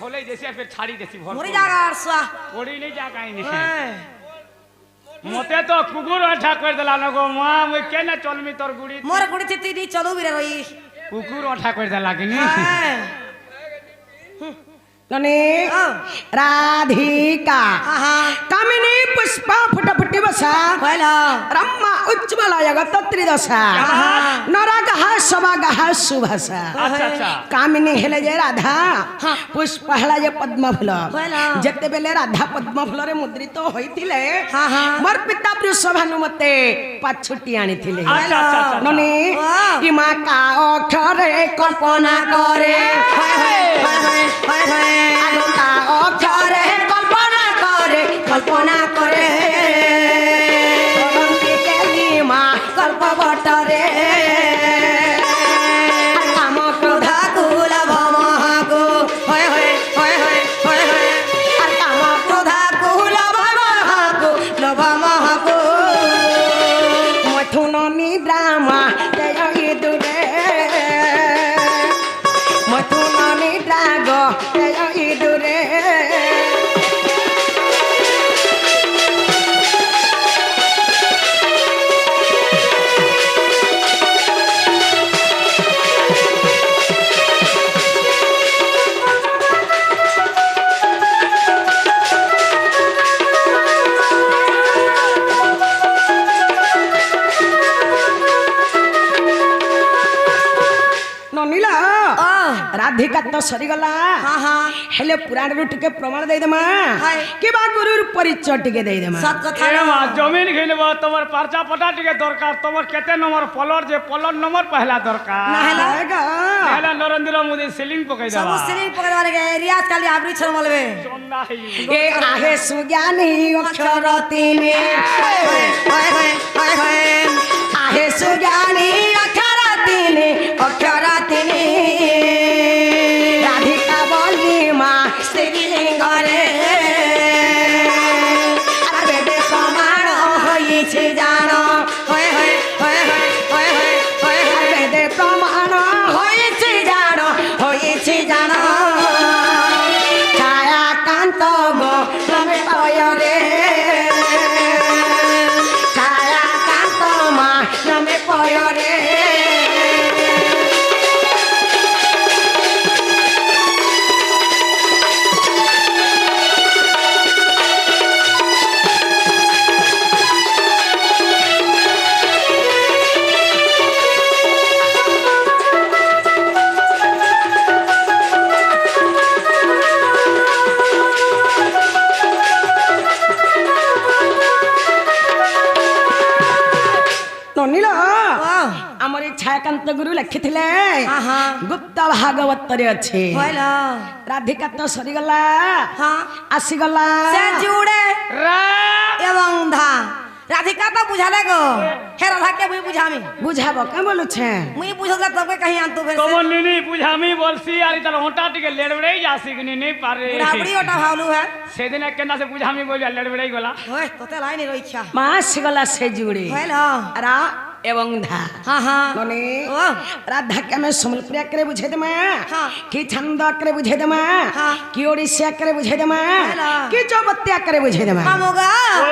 হলেই দেশি আর ফের ছাড়ি দেশি ভর মরি জাগা আরসা পড়ি নেই যা কাই নেই মতে তো কুকুর আঠা করে দিলা না গো মা মুই কেনে চলমি তোর গুড়ি মোর গুড়ি থি তিনি চলু বিরে রই কুকুর আঠা করে দিলা কিনি হ্যাঁ ननी राधिका আহা कामिनी पुष्पा फुटफुटी बसा কইলা रम्मा उज्ज्वल जगत त्रिदशा नरगह सभागह सुभाषा আচ্ছা আচ্ছা कामिनी हेले जे राधा पुष्प हेला जे पद्म फूल কইলা जेते बेले राधा पद्म फूल रे मुद्रित होइतिले हाँ, हाँ। मोर पिता वृषभानुमते पाछुटी आनिथिले আচ্ছা আচ্ছা আচ্ছা ननी वाह। इमा का अक्षरे कल्पना करे হয় হয় হয় হয় হয় হয় आगो का अक्षरे कल्पना करे कल्पना करे भगवती केली मा कल्प बटरे काम क्रोध কুল ভমহাগো হয় হয় হয় হয় হয় হয় काम क्रोध কুল ভমহাগো লোভ মহাগো मथुन निद्रामा जय दुरे मथुन निद्रा गो जय दुरे ननिला ও राधिका तो सरीगला হ্যাঁ হ্যাঁ हेले पुराण रू टिके प्रमाण दे देमा हाय। कि बा गुरुर परिचय टिके दे देमा সৎ কথা এ মা জমিন ঘিনব তোমার পারচা পটা টিকে দরকার তোমার কেতে নম্বর পলর যে পলর নম্বর পহলা দরকার নাহেলা आएगा পহলা নরেন্দ্র মোদি সিলিং পকাই সব দেবা সিলিং পকড় वाले गे রিয়াজ কালি আবরি ছর বলবে চন্দা হই ए आहे सुज्ञानी अक्षर तीने হয় হয় হয় হয় आहे सुज्ञानी अक्षर तीने अक्षर तीने राधिका बोली माँ श्रीलिंग रे अरे बेटे प्रमाण होई छे जान ନନିଲ ଓ ଆମର ଏ ଛାୟାକାନ୍ତ ଗୁରୁ ଲେଖିଥିଲେ ଆହା ଗୁପ୍ତ ଭାଗବତରେ ଅଛି କହିଲ ରାଧିକା ତ ସରିଗଲା ହଁ ଆସିଗଲା ସେ जुड़े রা এবং ধা राधिका तो बुझा देगो हे राधा के मुई बुझामी বুঝাব কে বলছে मुई बुझला तब कहीं आन तो फिर से কমন নিনি বুঝামি বলছি আর তার ওটা টিকে লেড়বেড়াই যাসি কিনি নেই পারে बुढ़ाबड़ी ओटा भावलू है সেদিন কেনা সে বুঝামি বলি লেড়বেড়াই গলা ओए तोते लाई नहीं रोइछा মা আসিগলা সে জুড়ে कहलो রা এবং ধা हां हां ননি ओ রাধা কে আমি সম্বলপুরিয়া করে বুঝাই দেমা হ্যাঁ। কি ছন্দ করে বুঝাই দেমা হ্যাঁ। কি ওড়িশা করে বুঝাই দেমা হ্যালো। কি চৌবতিয়া করে বুঝাই দেমা मामोगा ओ।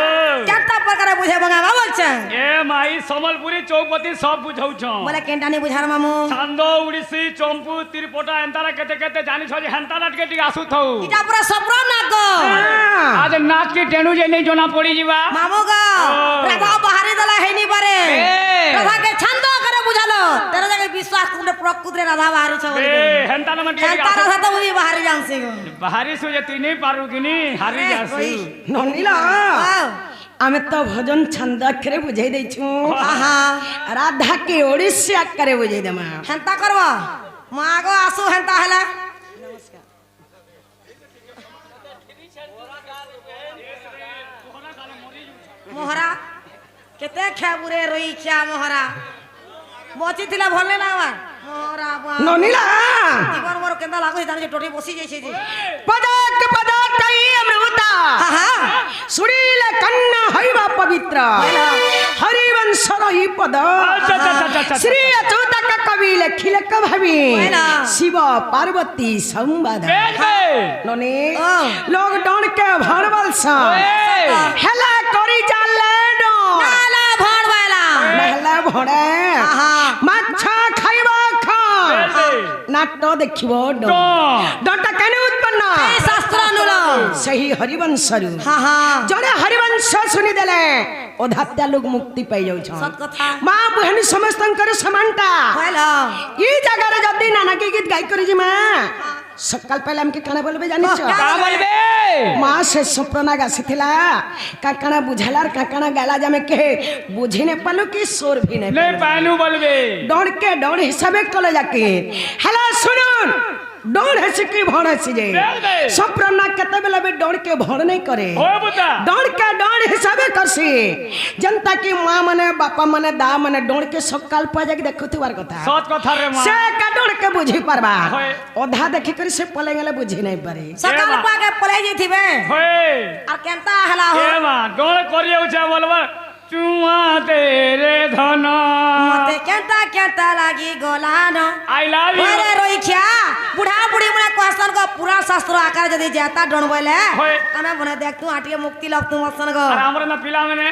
चारटा प्रकार बुझे बगा बा बोलछे এ মাই সম্বলপুরি চৌপতি সব বুঝাউছ बोले केंटा नहीं बुझार मामू চান্দ উড়িষ্যি চম্পু তিরপটা এন্তারা কেতে কেতে জানিছ যে হেন্তা নাটকে টিকে আসু থাও इटा पूरा सप्रो नागो আজ নাচ কি টেনু যে নেই জনা পড়ি ଯିବା मामोगा ओ। राधा बाहरी दला है नहीं पारे ए। राधा के छंद करे बुझालो तेरे जगह विश्वास तुमने प्रकृति राधा बाहरी छ এ হেন্তা নাম টিকে केंटा राधा तो मुई बाहरी जानसी गो বাহারি সু যে তুই নেই পারু কিনি হারি ए, যাসু कोई। ননিলা ओ আমি তো ভজন ছন্দ করে বুঝাই দেইছু आहा রাধা কে ওড়িশা করে বুঝাই দেমা हेंता करबो मागो आसु हेंता हला मोहरा केते खेबुरे रोई क्या मोहरा बची थिला भले लावा मोहरा बा ননিলা जीवन मोर केंदा लागो जाने जे टोटी बसी जाई छे जे পদক পদকাই অমৃতা आहा সুরিলে কন্যা হইবা পবিত্র হরিবংশ রহি পদ আচ্ছা, আচ্ছা, আচ্ছা, আচ্ছা। শ্রী অচ্যুতক কবি লেখিলে ভাবি বলো। শিব পার্বতী সংবাদ বেশ বেশ ননি ও। লোক ডন কে ভরবল সা ওয়ে। হেলা করি জালে ডো नाला भड़ वाला নহলা ভড়ে आहा মাছ খাইবা খা বেশ বেশ নাট দেখিব ডো ডো। ডটা কেন উৎপন্ন ए शास्त्र नुलो ସେହି ହରିବଂଶରୁ हां हां ଜଣେ ହରିବଂଶ ଶୁଣିଦେଲେ ଅଧାତ୍ୟା ଲୋକ ମୁକ୍ତି ପାଇଯାଉଛନ୍ सत कथा ମା ବୁହାଣୀ ସମସ୍ତଙ୍କର ସମାନଟା हेलो ଇ ଜାଗାରେ ଯଦି ନାନାକି ଗୀତ ଗାଇ କରି ଯିମା ସକାଳ ପାଇଲେ ଆମକେ କାଣା ବୋଲବେ ଜାଣିଛ কা বলবে মা সে স্বপ্ননাগ আসিଥିଲା কাকানা বুঝালার কাকানা গালা জামে কে বুঝি নে পালো কি সোর ভি নে নে পানু বলবে ডর কে ডর হিসাবে কলে যাকে হ্যালো শুনুন ডর হেসি কি ভণ হেসি যে স্বপ্ননাগ কেতে বেলা বে ডর কে ভণ নাই করে ও বুতা ডর কে ডর হিসাবে করছি জনতা কি মা মানে বাপা মানে দা মানে ডর কে সকাল পা যাকে দেখুতিবার কথা সৎ কথা রে মা সে কা ডর কে বুঝি পারবা হয়। অধা দেখি করে সে পলে গেলে বুঝি নাই পারে सकाल पाके पले जी थिबे হয়ে और केंता हला हो এ মা ডোল করিয়াউছে বলবা চুমা তেরে ধন मते केंता केंता लागी गोलानो আই লাভ ইউ अरे रोइखिया बुढ़ा बुढ़ी मुना क्वेश्चन को पूरा शास्त्र आकार जदी जाता डण बोले होय। हमें बने देख तू आटिए मुक्ति लब तू मसन गो আর আমরা না পিলা মানে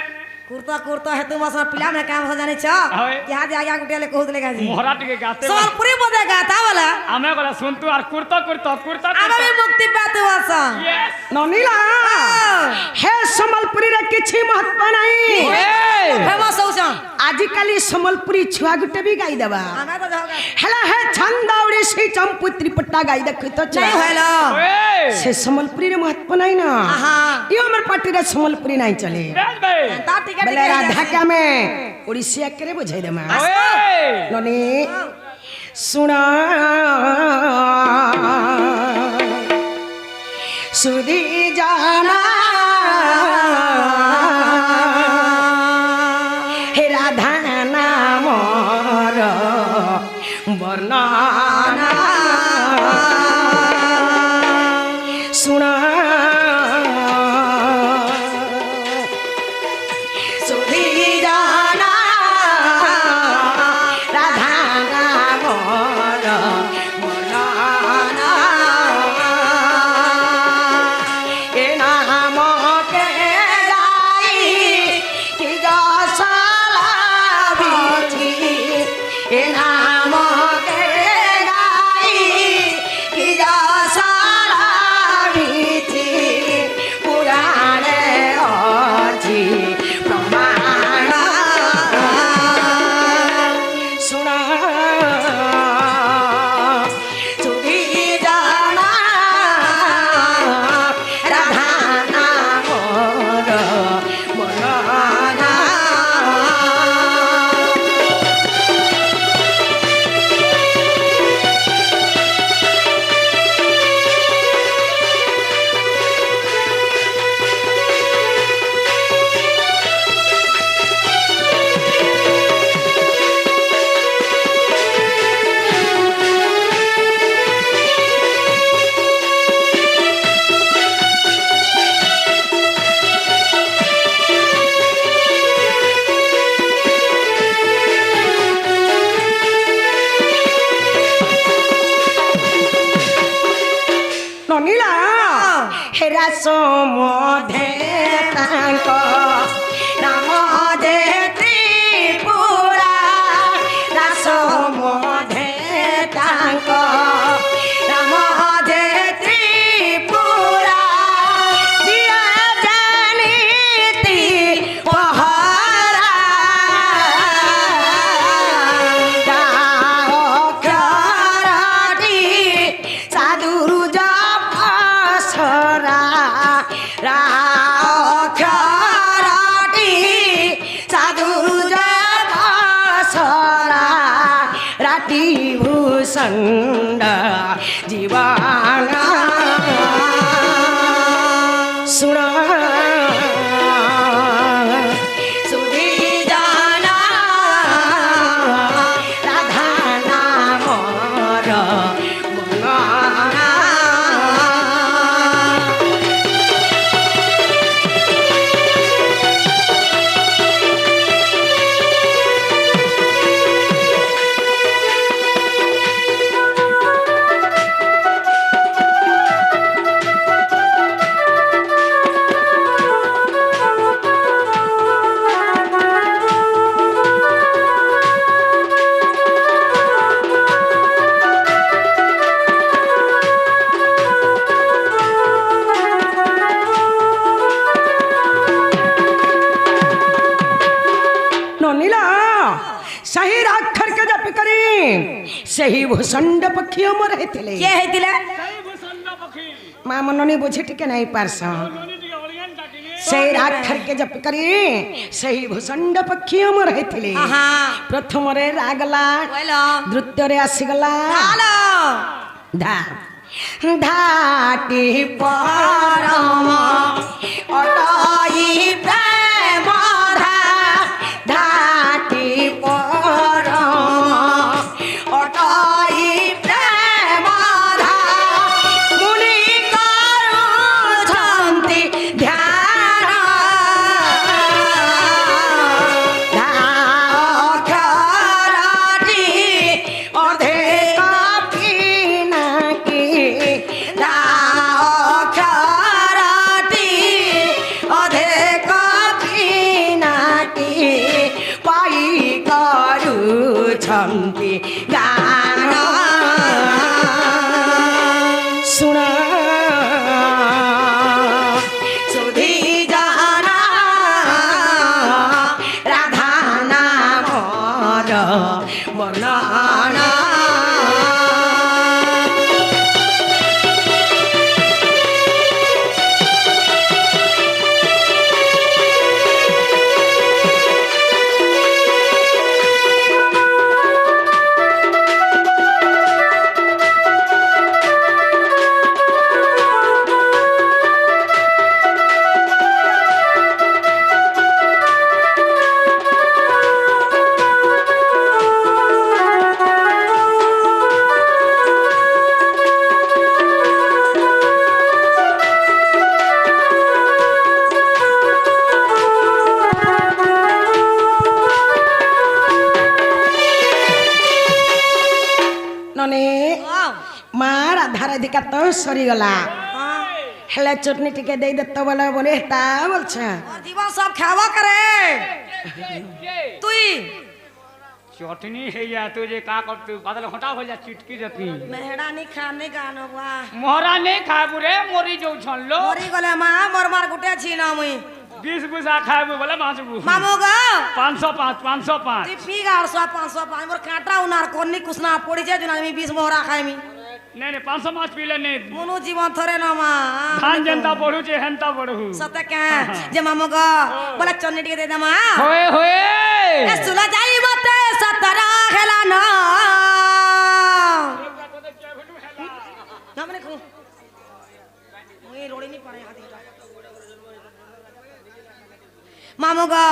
कुर्ता कुर्ता है तू मसन पिला में काम हो जाने छ होय। यहाँ जे आगे गुटिया ले कहत ले गाजी মোহরা টিকে গাতে सोनपुरी बोले गाता वाला আমি গলা শুনতু আর কুর্তা কুর্তা কুর্তা आमे भी मुक्ति पाते मसन ইয়েস ননিলা হে সম্বলপুরীরে কিছু মহত্ব নাই फेमस हो छ আজিকালি সম্বলপুরী ছুয়া গুটে বি গাই দেবা हमें तो जाओगा হেলা হে ছন্দাউড়ি সেই চম্পু ত্রিপট্টা গাই দেখি তো नहीं होलो ওয়ে সে সম্বলপুরীর মহত্ব নাই না आहा ই আমার পার্টিরে সম্বলপুরী নাই চলে বেশ বেশ ता टिकट বেলে রাধা কে আমি ওড়িশিয়া করে বুঝাই দেমা ওয়ে ননি শুনা সুদি জানা হে রাধা নামর বর্ণনা শুনা সুধি জানা রাধা নামর বর্ণনা এ নামকে গাই কি যশলা বিধি এ নামকে গাই কি যশলা বিধি পুরাণে অছি প্রমাণ শুনা সুধি জানা রাধা নামর বর্ণনা ସମଧେ ତାଙ୍କ ନାମ ଯେ ତ୍ରିପୁରା ରାସ ସମଧେ ତାଙ୍କ ନାମ ଯେ ତ୍ରିପୁରା ଦିଆ ଜାନିତି ପହରା ଅକ୍ଷରଟି ସାଧୁରୁ ଜପସରା ଅକ୍ଷରଟି ସାଧୁରୁ ଜପସରା ରାତି ଭୂଷଣ୍ଡ ଜୀବନ ଶୁଣ ସୁଧୀ ଜାନା ରାଧା ନାମର ମଙ୍ଗଳା। ନନିଲା ସେହି ରାକ୍ଷର କେ ଜପ କରି ସେହି ଭୂଷଣ୍ଡ ପକ୍ଷୀ ଅମର ହେଇଥିଲେ। କିଏ ହେଇଥିଲେ? ମା ମନନି ବୁଝି ଟିକେ ନାଇଁ ପାରସ ସେହି ରାକ୍ଷର କେ ଜପ କରି ସେହି ଭୂଷଣ୍ଡ ପକ୍ଷୀ ଅମର ହେଇଥିଲେ। ଆହା ପ୍ରଥମରେ ରାଗଲା କହିଲ ଦ୍ୱିତୀୟରେ ଆସିଗଲା ହାଲୋ ଧା ଧାଟି ପରମ ଅଟଇ ପ୍ରେମ ଧା ଧାଟି ପରମ ଅଟଇ ପ୍ରେମ ଧା ମୁନି କରୁଛନ୍ତି ଧ୍ୟାନ ଧା ଅକ୍ଷରଟି ଅଧେ କପିନାକି ଧା ଅକ୍ଷରଟି ଅଧେ କପିନାକି ପାଇ କରୁଛନ୍ତି ଗାନ ଶୁଣ ସୁଧୀ ଜାନା ରାଧା ନାମର ବର୍ଣ୍ଣନା। ନନେ ମା ରାଧାରାଧିକା ତ ସରିଗଲା ହେଲେ ଚଟନି ଟିକେ ଦେଇ ଦେତ ବୋଲେ ବୋଲେ ତା বলছ और जीवन सब खावा करे तुई चटनी है या तू जे का कर तू बादल हटा हो जा चिटकी जती मेहड़ा नहीं खाने गानो बा मोहरा नहीं खाबू रे मोरी जो छनलो मोरी गले मा मोर मार गुटे छीना मुई 20 गुसा खाबू बोले माचबू मामू गा 505 505 ती पी गार 505 मोर काटा उनार कोनी कुसना पड़ी जे जुना मी 20 मोहरा खाई मी नहीं नहीं 505 पीले नहीं मुनु जीवन थरे ना मा धान जनता बढ़ू जे हंता बढ़ू सते के जे मामू गा बोला चन्नी टिके दे दे मा होए होए ए सुला जाई मते सतरा हेला ना ना मने खु मुई रोड़ी नहीं पड़े हाथी मामू गा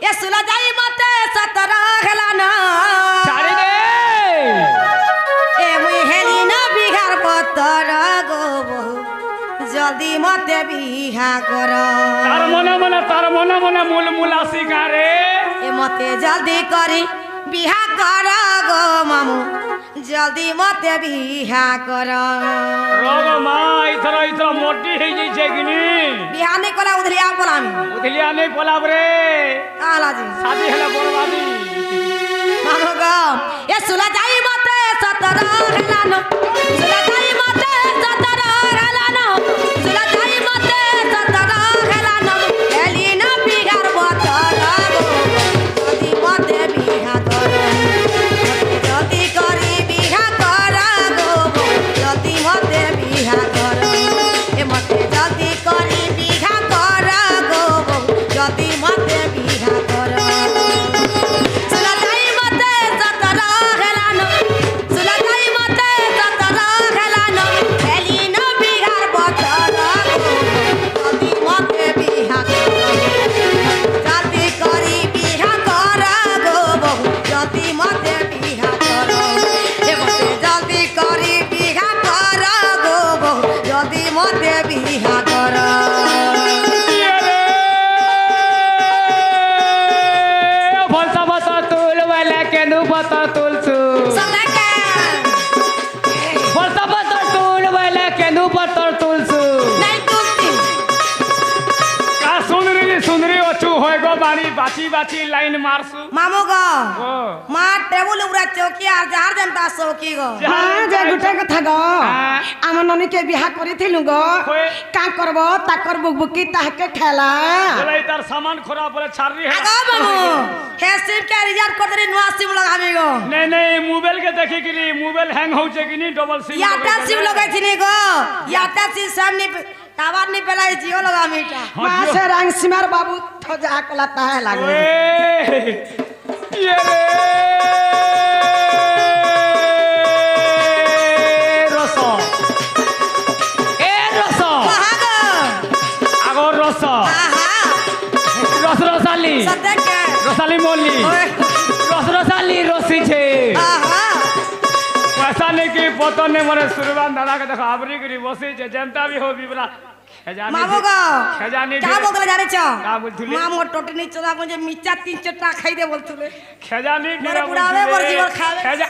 ए सुला जाई मते सतरा हेला ना चारे दे ए मुई हेली ना बिहार पत्तर गो जल्दी मते बिहा कर तार मने मने मूल मूला सिकारे ए मते जल्दी करी বিহা কর গো মামু জলদি মতে বিহা কর রগ মা ইথর ইথর মোটি হই যাইছে কিনি বিহা নেই কলা উধলিয়া বলামি উঠলিয়া নেই পলাব রে কালাজি শাদি হেলা বরবাদি মামু গো এ সুলা যাই মতে সতর হেলানো সুলা যাই মতে সতর হেলানো সুলা যাই মতে সতর হেলানো এলিনা বিহার বতর যদি মতে বিহা কর যদি করি বিহা কর গো যদি মতে বিহা কর এ মতে যদি করি বিহা কর গো যদি মতে বিহা কর সুলা যাই মতে সতর হেলানো সুলা যাই মতে সতর হেলানো এলিনা বিহার বতর যদি মতে বিহা কর যদি করি বিহা কর গো যদি মতে বিহা কর এ মতে যদি করি বিহা কর গো যদি মতে বিহা কর বলতা বতা তুল বলে কেনু বতা তুলছু সদাকে বলতা বতা তুল বলে কেনু বতা তুলছু নাই তুলতি কা সুন্দরী অছু হয় গো বাড়ি বাঁচি বাঁচি লাইন মারছু মামু গো ও মা টেবুল উপরে চৌকি আর যার জনতা চৌকি গো হ্যাঁ যে গোটে কথা গো হ্যাঁ। আমার ননীকে বিহা করিଥିଲୁ গো হয়। কা করব তাকর বুকবুকি তাহাকে খেলা বলে তার সামান খরা বলে ছাড়রি আগো মামু হে সিম কে রিজার্ভ করতে নয়া সিম লাগাবি গো नहीं नहीं मोबाइल के देखी कि मोबाइल हैंग होचे कि नहीं डबल सिम ইয়াটা সিম লাগাইছিনি গো ইয়াটা সিম সামনে টাওয়ার নি পেলাই জিও লাগামি এটা মাসে রাং সিমার বাবু থজা কলা তাহে লাগে ये रे रसो ए रसो কহা গো আগর রসো আহা রস রসালি সদাকে রসালি মল্লি ওই রস রসালি রসি छे আহা पैसा नहीं कि पतन ने मरे सुरबान दादा के देखो आबरी करी बसी छे जनता भी हो बिबरा खजानी মামু গো खजानी কা বগলে জানিছ কা বলছিলি? মামু টোটি নি চোদা পঞ্জে মিচা 300 টাকা খাই দে বলতুলে खजानी मोरे बुढ़ावे मोर जीवन खावे। खजा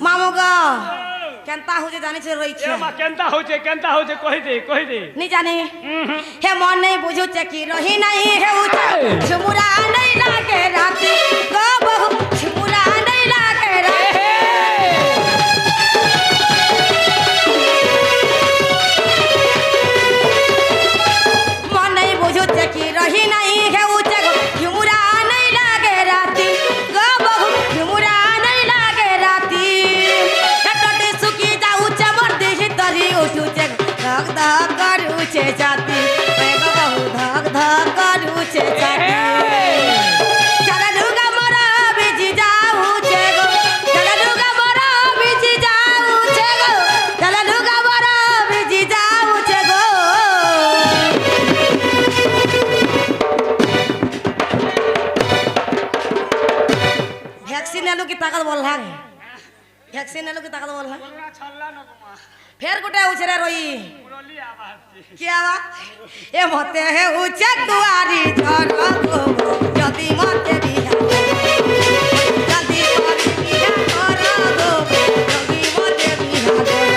মামু গো কেনতা হচ্ছে জানিছ রইছ ए मा केंता होचे कहि दे নি জানি হে মন নেই বুঝুছে কি রহি নাই হে উঠে ঝুমুরা নাই লাগে রাতি গো বহু ঝুমুরা নাই লাগে রাতি মন নেই বুঝুছে কি রহি নাই হে উঠে ঝুমুরা নাই লাগে রাতি গো বহু ঝুমুরা নাই লাগে রাতি হেটটি সুকি যাউছে মোর দেহি তরি উঠুছে ধক ধক করুছে ছাতি ওই গো বহু ধক ধক করুছে ছাতি চালা দুগা মোরা বিজি যাউছে গো চালা দুগা মোরা বিজি যাউছে গো চালা দুগা মোরা বিজি যাউছে গো ভ্যাকসিন এলো কি তাকাত বললা ভ্যাকসিন এলো কি তাকাত বললা छल्ला न कुमा ফের গোটে উছরে রই उड़ोली आवाज কি আওয়াজ এ মতে হে উছে দুয়ারি ঝর গো যদি মতে বিহা জলদি করি বিহা কর গো যদি মতে বিহা কর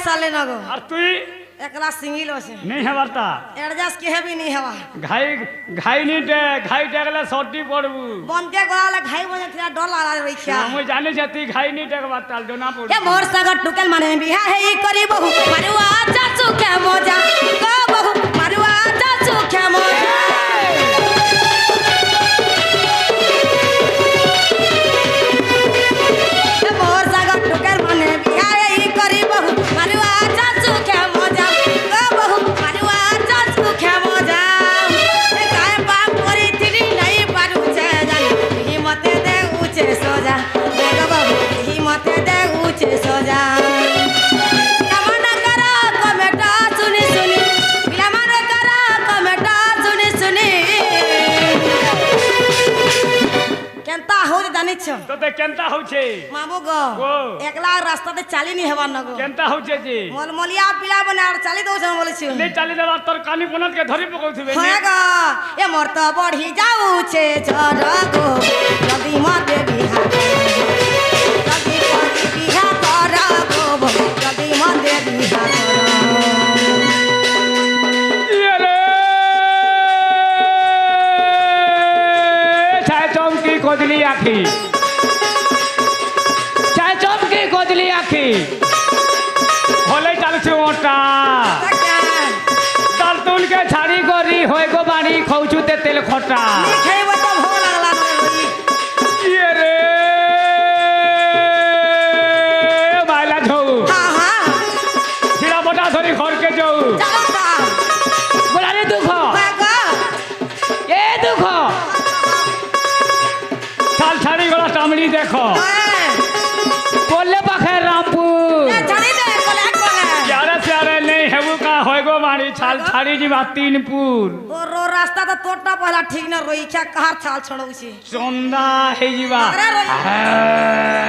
साले न गो আর তুই एकला सिंगिल আছে নেই হবার তা एडजस्ट के भी नहीं हवा ঘাই ঘাই নি ঘাই টেকলে সর্দি পড়বু बनते गोला घाई बने थोड़ा डर लगा रही क्या আমি জানি যে তুই ঘাই নি টেকবার তাল জনা পড়বু ए मोर सागर टुकल माने बिहा है ई करी बहु मारुआ चाचू के मजा को बहु मारुआ चाचू के मजा ए मोर सागर टुकल माने बिहा है ई करी बहु मारुआ चाचू के मजा को बहु मारुआ चाचू के मजा ए काय पाप करी तिनी नहीं पारू छे जानी हिम्मत दे ऊंचे सोजा देख बाबू हिम्मत दे ऊंचे सोजा केनता हो जानिछ তোতে কেনতা হচ্ছে मामू गो ओ। एकला रास्ता ते चाली नहीं हेवा न गो কেনতা হচ্ছে যে मोलमोलिया पिला बने और चाली दो छन बोले छु লে চালি দেবার তোর কানি পনত কে ধরি পকাউথিবে होय गो ए मोर तो बढ़ी जाऊ छे झर गो जदी मते बिहा जदी पति बिहा कर गो जदी मते बिहा ইয়ে রে ছায় চমকি কদলি আখি ছায় চমকি কদলি আখি হলে চালছে ওটা তাল তুলকে ছাড়ি করি হয়ে গো বাড়ি খৌচুতে তেল খটা खेबो तो भो लागला रे ইয়ে রে বাইলা ঝৌ हां हां ছিড়া মোটা ধরি ঘরকে যাও चलो ता বলা রে দুঃখ होय गो এ দুঃখ চাল ছাড়ি গলা টামড়ি দেখো বললে পাখে রামপুর ছাড়ি দে কোলে কোলে प्यारे प्यारे नहीं हेबू का होएगो मारी छाल छाड़ी जीवा तीनपुर ओ रो रास्ता तो तोटा पहला ठीक न रोई क्या कहार छाल छड़ौ छी चंदा हे जीवा अरे रोई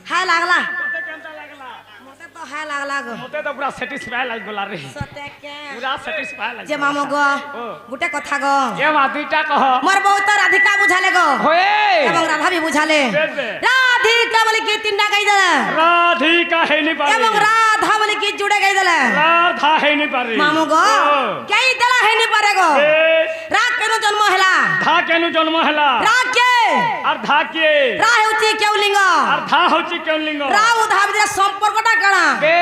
हाय लागला मोते तो हाय लागला गो मते तो पूरा सेटिस्फाई लाग गला रे सते के पूरा सेटिस्फाई लाग जे मामो गो ओ। गुटे कथा गो ये मा दुईटा कह मोर बहुत राधिका बुझाले गो होए एवं राधा भी बुझाले बेबे। राधिका बोले की तीनटा गई दले राधिका है नहीं पारी एवं राधा बोले की जुड़े गई दले राधा है नहीं पारी मामू गो ओ। कई दला है नहीं पारे गो ए, राग केनु जन्म हैला धा केनु जन्म हैला राग के আর ধা কে রা হেউচি কেউ লিঙ্গ আর ধা হচ্ছে কেউ লিঙ্গ রা উধা ভিতরে সম্পর্কটা কানা কে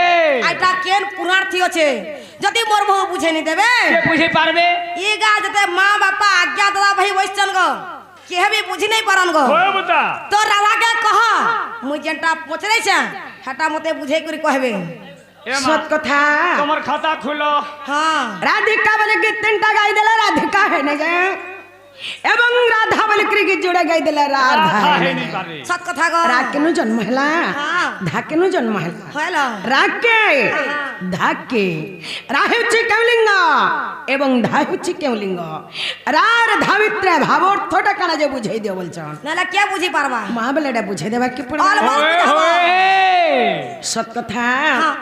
আইটা কেন পুরার্থী আছে যদি মোর বউ বুঝে নি দেবে কে বুঝে পারবে ই গা যেতে মা বাপা আজ্ঞা দাদা ভাই বসছেন গো কেহে भी বুঝি নাই পারন গো होए बता তো রাধাকে কহ মুই যেটা পচরাইছা হেটা মতে বুঝাই করি কহবে ए मां सत कथा তোমার খাতা খুলো হ্যাঁ राधिका बोले कि तीनटा गाई देला राधिका है नहीं जाए एवं राधा बोले कि जोड़े गाई देला राधा রাধা है है नहीं नहीं পারে সত কথা গো राग केनु जन्म हैला हाँ। धा केनु जन्म हैला হলো राग के धाके राहेउची केवलिंग एवं धाहुची केवलिंग रार धावित्रे भावार्थटा काना जे बुझाई दियो बोलछन নালে কে বুঝি পারবা মা বলেটা বুঝাই দেবা কি পড়ে অল বল होए বুঝাবো। होए सत कथा हाँ।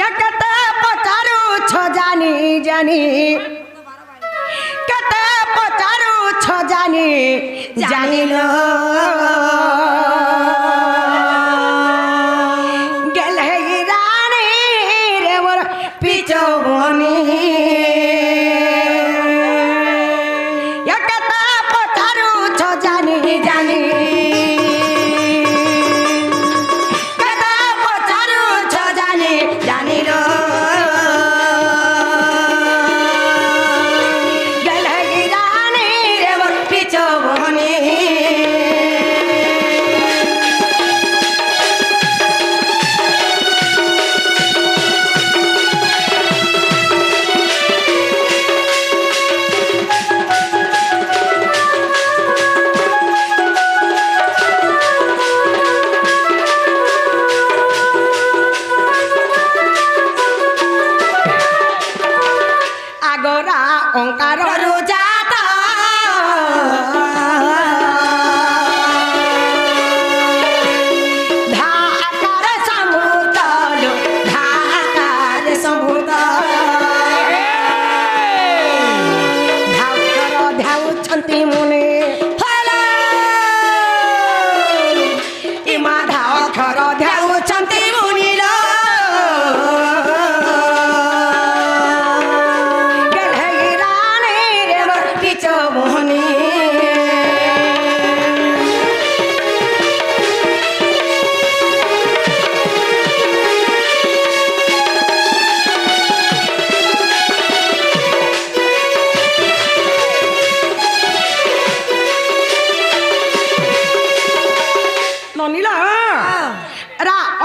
या कते पचारू छ जानी जानी कते पचारू छ जानी जानी लो गेल है रानी रे मोर पीछो बनी या कते पचारू छ जानी जानी कते पचारू छ जानी जानी लो गेल है रानी रे मोर पीछो बनी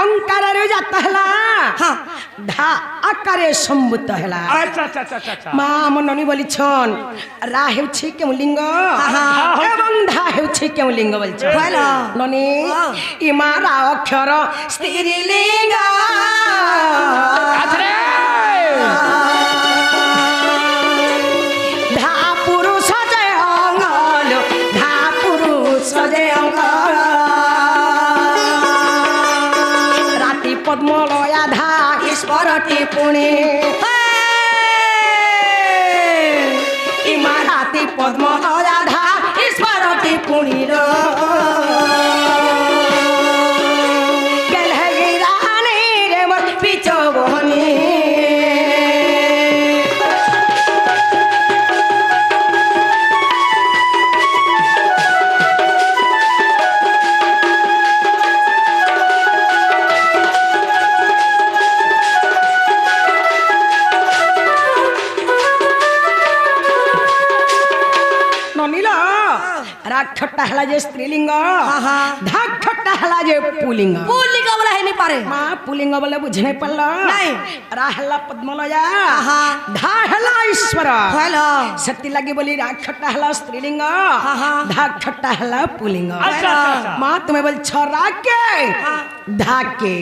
ଅଙ୍କାରରେ ଜାତ ହେଲା ହଁ ଧା ଆକାରେ ସମ୍ଭୂତ ହେଲା আচ্ছা আচ্ছা আচ্ছা আচ্ছা ମା ଆମ ନନୀ ବୋଲିଛନ୍ ରା ହେଉଛି କେଉଁ ଲିଙ୍ଗ ଏବଂ ଧା ହେଉଛି କେଉଁ ଲିଙ୍ଗ ବୋଲିଛନ୍ ଭଲ ନନୀ ଇ ମା ରା ଅକ୍ଷର ସ୍ତ୍ରୀ ଲିଙ୍ଗ ଧା ପୁରୁଷ ଯେ ଅଙ୍ଗଲ ଧା ପୁରୁଷ ଯେ ଅଙ୍ଗଲ ରାତି ପଦ୍ମଲୟା ଧା ଈଶ୍ୱରଟି ପୁଣି ইমা রাতি পদ্মলয়া ধা ଈଶ୍ୱରଟି ପୁଣିର গেলহিরানিরে মত পিছবনি ননীলা রাক্ষটা হেলা যে স্ত্রীলিঙ্গ ধাক্ষটা হেলা যে পুলিঙ্গ পুলিঙ্গ বলে হেনি পারে মা পুলিঙ্গ বলে বুঝে নাই পারল নাই। রা হেলা পদ্মলয়া ধা হেলা ঈশ্বর ভাল সেতি লাগি বলি রাক্ষটা হেলা স্ত্রীলিঙ্গ ধাক্ষটা হেলা পুলিঙ্গ আচ্ছা আচ্ছা আচ্ছা মা তুমি বলছ রাকে ধাকে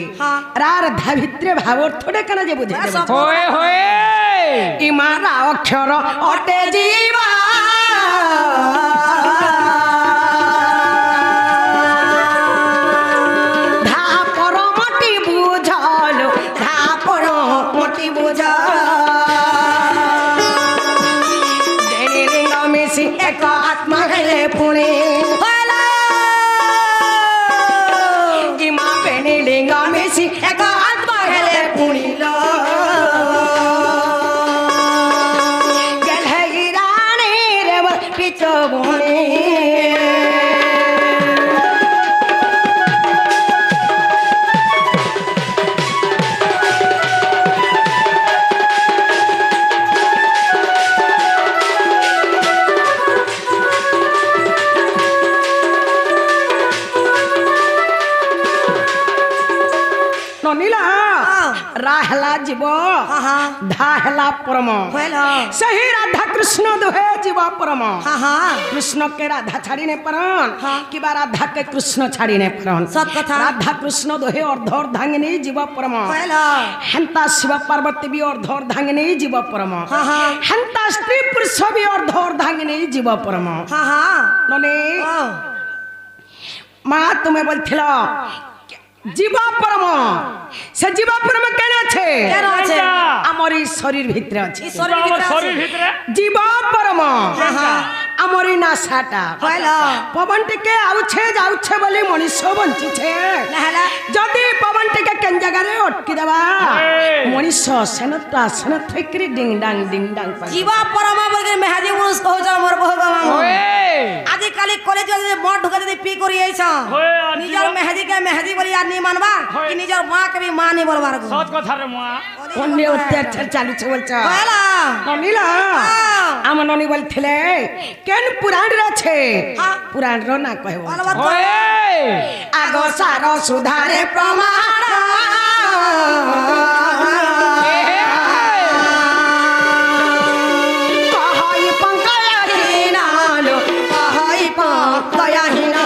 রার ধা ভিতরে ভাব অর্থটা কেন যে বুঝে দেব হয়ে হয়ে ইমা রা অক্ষর অটে জীবা ধা পরমটি বুঝল ধা পরমটি বুঝ লিঙ্গ মিশি এক আত্মা হেলে পুণে ইমা বেনি লিঙ্গ মিশি এক আত্মা হেলে পুণিল পিছবনি ননীলা রা হেলা জীব ধা হেলা পরম ভাল सही राधा कृष्ण दोहे जीवा परम हाँ कृष्ण के राधा छाड़ी ने परन कि बा राधा के कृष्ण छाड़ी ने परन सत कथा राधा कृष्ण दोहे अर्धर्धांगिनी जीवा परम ভাল हेंता शिव पार्वती भी अर्धर्धांगिनी जीवा परम हाँ हेंता स्त्री पुरुष भी अर्धर्धांगिनी जीवा परम हाँ नने মা তুমি বলছিল জীবা পরম সে জীবা পরম কেন আছে কেন আছে? আমার এই শরীর ভিতরে আছে শরীর আমার ভিতরে শরীর আছে। ভিতরে জীবা পরম কেনটা? আমার এই নাশাটা ভাল পবন টিকে আউছে যাউছে বলে মনুষ্য বঞ্চিছে নাহলে যদি পবন টিকে কেন জায়গায় অটকি দেবা এই। মনুষ্য সেনতা সেনত ফিক্রি ডিং ডাং পাই। জীবা পরমা বলকে মেহাজি পুরুষ কହୁଛ মোর বহু বাবা আজি কালি কলেজ যদি মঠ ঢুকে যদি পি করি আইছ হয়ে আর নিজর জীবা- মেহাজি কে মেহাজি বলি আর নি মানবা হয়। কি নিজর মা কে भी মান নি বলবার গো সৎ কথা রে মা অন্য অত্যাচার চালুছে বলছ ভাল ননীলা আমার ননী বলছিলে কেন পুরাণ আছে হ্যাঁ। পুরাণ না কহব ভাল বাত আগ সার সুধারে প্রমাণ কহই পঙ্কজহীন লো, কহই পঙ্কজহীন।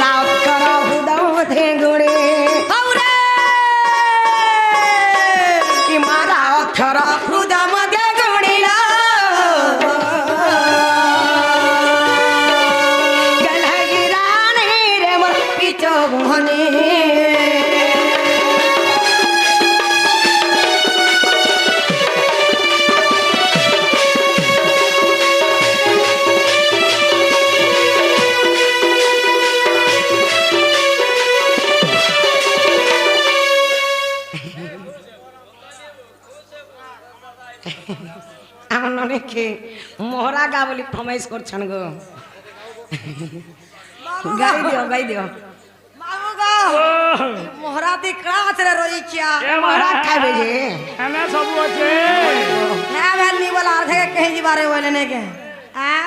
রাক্ষর হৃদয় গুণে হৌরে কি মারা অক্ষর হৃদয় মধ্যে গুণিল গলহিরানি রে মোর পিছবনি আমার অনেকে মোহরা গা বলি ফরমাইশ করছেন গো গাই দিও বাবু গো মোহরা দিকড়া আছে রইছিয়া মোহরা খাইবে যে এনে সবু আছে হ্যাঁ ভ্যান নি বলা আর থেকে কहीं जिबारे बोले ने के हां